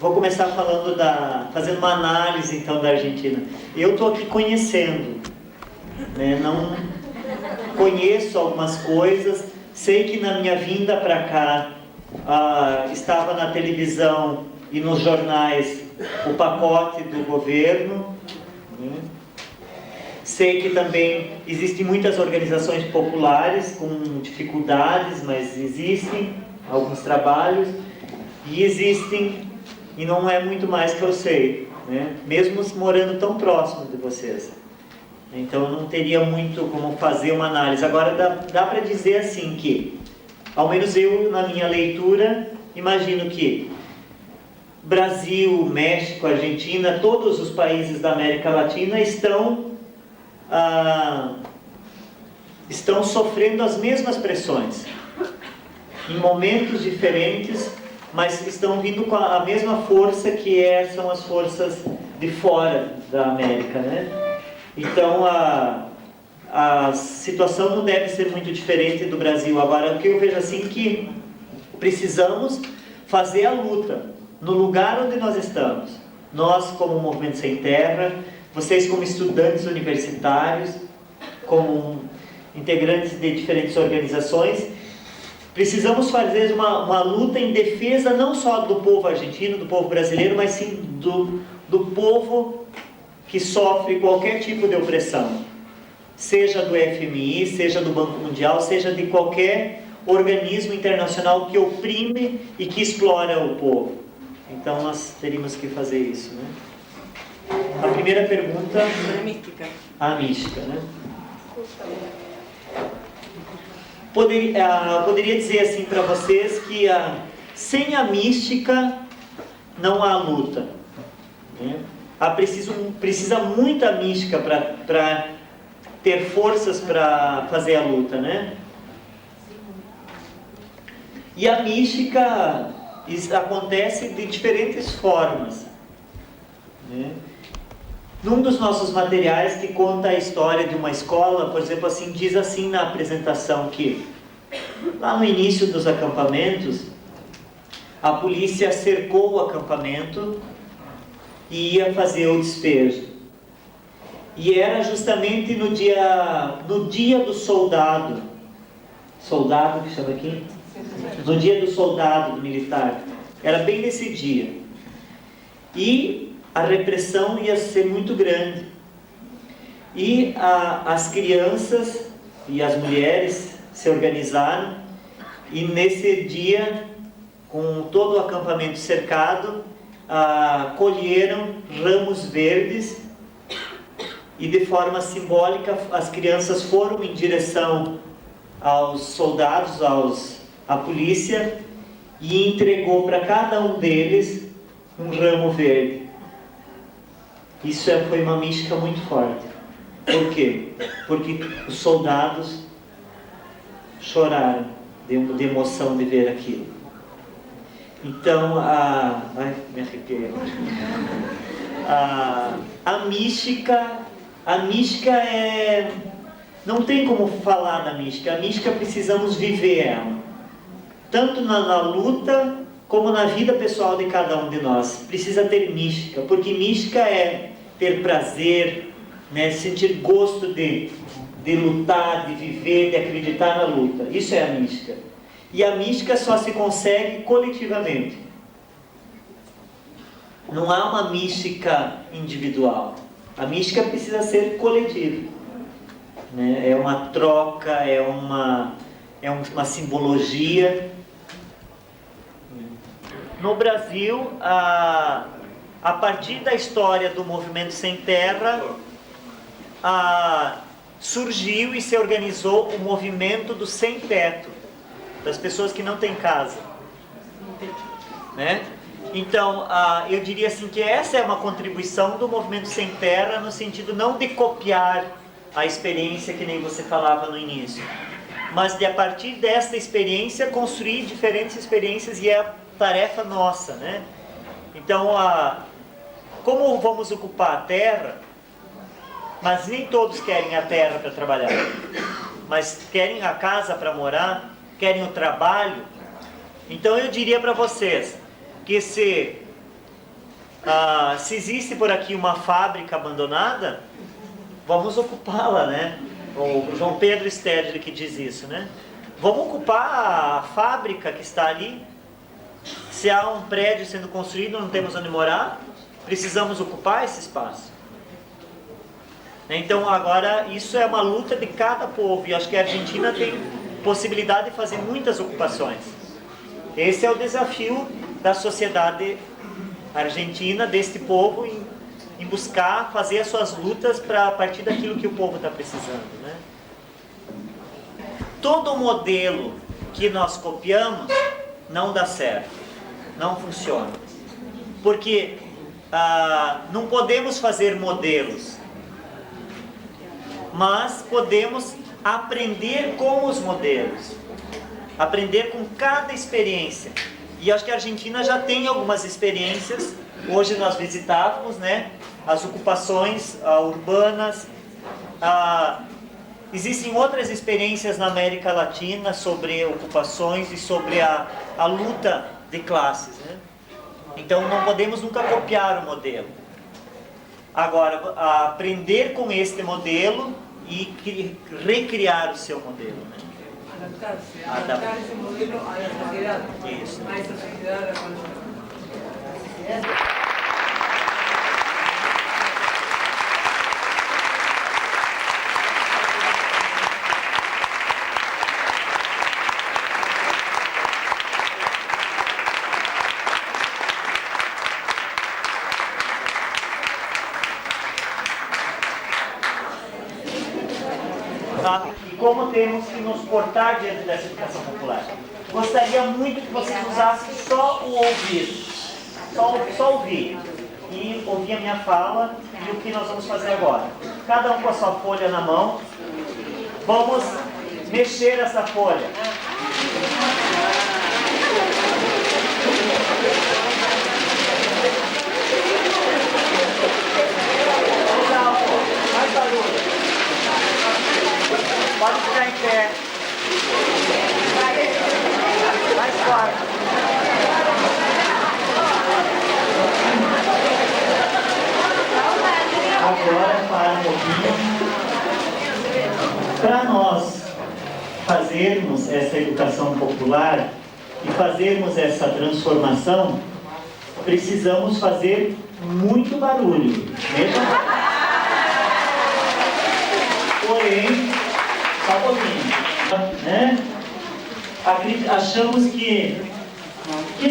vou começar fazendo uma análise então da Argentina. Eu estou aqui conhecendo, né? Não conheço algumas coisas, sei que na minha vinda para cá estava na televisão e nos jornais o pacote do governo, né? Sei que também existem muitas organizações populares com dificuldades, mas existem alguns trabalhos, e não é muito mais que eu sei, né? Mesmo morando tão próximo de vocês. Então eu não teria muito como fazer uma análise. Agora dá para dizer assim que, ao menos eu, na minha leitura, imagino que Brasil, México, Argentina, todos os países da América Latina estão sofrendo as mesmas pressões, em momentos diferentes, mas estão vindo com a mesma força que são as forças de fora da América, né? Então a situação não deve ser muito diferente do Brasil. Agora, o que eu vejo assim que precisamos fazer a luta no lugar onde nós estamos. Nós, como Movimento Sem Terra, vocês como estudantes universitários, integrantes de diferentes organizações, precisamos fazer uma luta em defesa não só do povo argentino, do povo brasileiro, mas sim do povo que sofre qualquer tipo de opressão, seja do FMI, seja do Banco Mundial, seja de qualquer organismo internacional que oprime e que explora o povo. Então nós teríamos que fazer isso, né? A primeira pergunta... A mística. A mística, né? Poderia dizer assim para vocês que sem a mística não há luta, né? Precisa muita mística para ter forças para fazer a luta, né? E a mística acontece de diferentes formas, né? Num dos nossos materiais que conta a história de uma escola, por exemplo, assim, diz assim na apresentação que lá no início dos acampamentos, a polícia cercou o acampamento e ia fazer o despejo. E era justamente no dia do soldado. Soldado que chama aqui? No dia do soldado, do militar. Era bem nesse dia. E a repressão ia ser muito grande. E as crianças e as mulheres se organizaram e nesse dia, com todo o acampamento cercado, colheram ramos verdes e de forma simbólica as crianças foram em direção aos soldados, à polícia, e entregou para cada um deles um ramo verde. Isso foi uma mística muito forte. Por quê? Porque os soldados choraram de emoção de ver aquilo. Então, me arrepiei. A mística não tem como falar da mística. A mística precisamos viver ela, tanto na luta como na vida pessoal de cada um de nós. Precisa ter mística, porque mística é ter prazer, né? Sentir gosto de lutar, de viver, de acreditar na luta. Isso é a mística. E a mística só se consegue coletivamente. Não há uma mística individual. A mística precisa ser coletiva, né? É uma troca, é uma simbologia. No Brasil, a partir da história do Movimento Sem Terra, surgiu e se organizou o movimento do sem teto, das pessoas que não têm casa, né? Então, eu diria assim que essa é uma contribuição do Movimento Sem Terra, no sentido não de copiar a experiência que nem você falava no início, mas de a partir desta experiência construir diferentes experiências, e é a tarefa nossa, né? Então, como vamos ocupar a terra, mas nem todos querem a terra para trabalhar, mas querem a casa para morar, querem o trabalho. Então eu diria para vocês que se existe por aqui uma fábrica abandonada, vamos ocupá-la, né? O João Pedro Stedley que diz isso, né? Vamos ocupar a fábrica que está ali. Se há um prédio sendo construído, não temos onde morar, precisamos ocupar esse espaço. Então agora isso é uma luta de cada povo, e acho que a Argentina tem possibilidade de fazer muitas ocupações. Esse é o desafio da sociedade argentina, deste povo, em buscar fazer as suas lutas a partir daquilo que o povo está precisando, né? Todo modelo que nós copiamos não dá certo, não funciona, porque não podemos fazer modelos, mas podemos aprender com os modelos, aprender com cada experiência. E acho que a Argentina já tem algumas experiências. Hoje nós visitávamos, né, as ocupações urbanas. Existem outras experiências na América Latina sobre ocupações e sobre a luta de classes, né? Então não podemos nunca copiar o modelo. Agora, aprender com este modelo e recriar o seu modelo. Né? Adaptar esse modelo à sociedade. Isso. A essa sociedade a qual E como temos que nos portar diante dessa educação popular. Gostaria muito que vocês usassem só o ouvir, só ouvir, e ouvir a minha fala e o que nós vamos fazer agora. Cada um com a sua folha na mão, vamos mexer essa folha. Mais barulho. Pode ficar em pé. Mais forte. Agora, para um pouquinho. Para nós fazermos essa educação popular e fazermos essa transformação, precisamos fazer muito barulho. Mesmo? Porém, só um pouquinho, né? Achamos que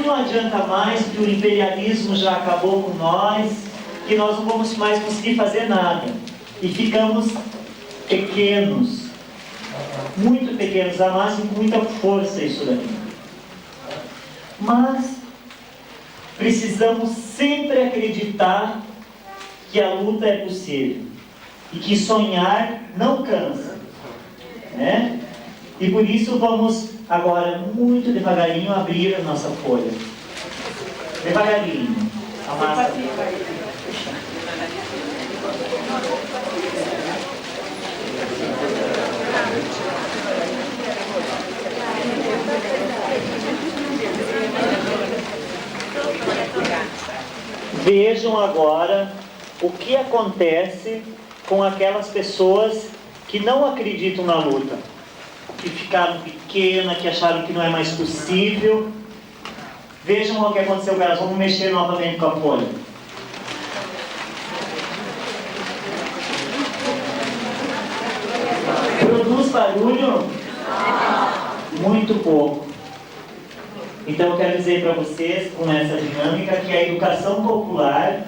não adianta mais, que o imperialismo já acabou com nós, que nós não vamos mais conseguir fazer nada. E ficamos pequenos, muito pequenos, amassam com muita força isso daqui. Mas precisamos sempre acreditar que a luta é possível e que sonhar não cansa, né? E por isso vamos agora, muito devagarinho, abrir a nossa folha. Devagarinho. Amassa. Vejam agora o que acontece com aquelas pessoas que não acreditam na luta, que ficaram pequenas, que acharam que não é mais possível. Vejam o que aconteceu com elas. Vamos mexer novamente com a folha. Produz barulho? Muito pouco. Então eu quero dizer para vocês, com essa dinâmica, que a educação popular,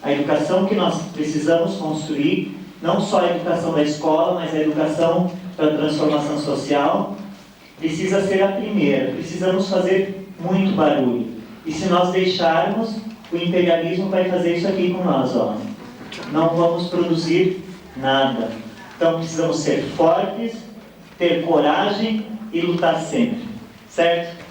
a educação que nós precisamos construir, não só a educação da escola, mas a educação para a transformação social, precisa ser a primeira. Precisamos fazer muito barulho. E se nós deixarmos, o imperialismo vai fazer isso aqui com nós, ó. Não vamos produzir nada. Então precisamos ser fortes, ter coragem e lutar sempre. Certo?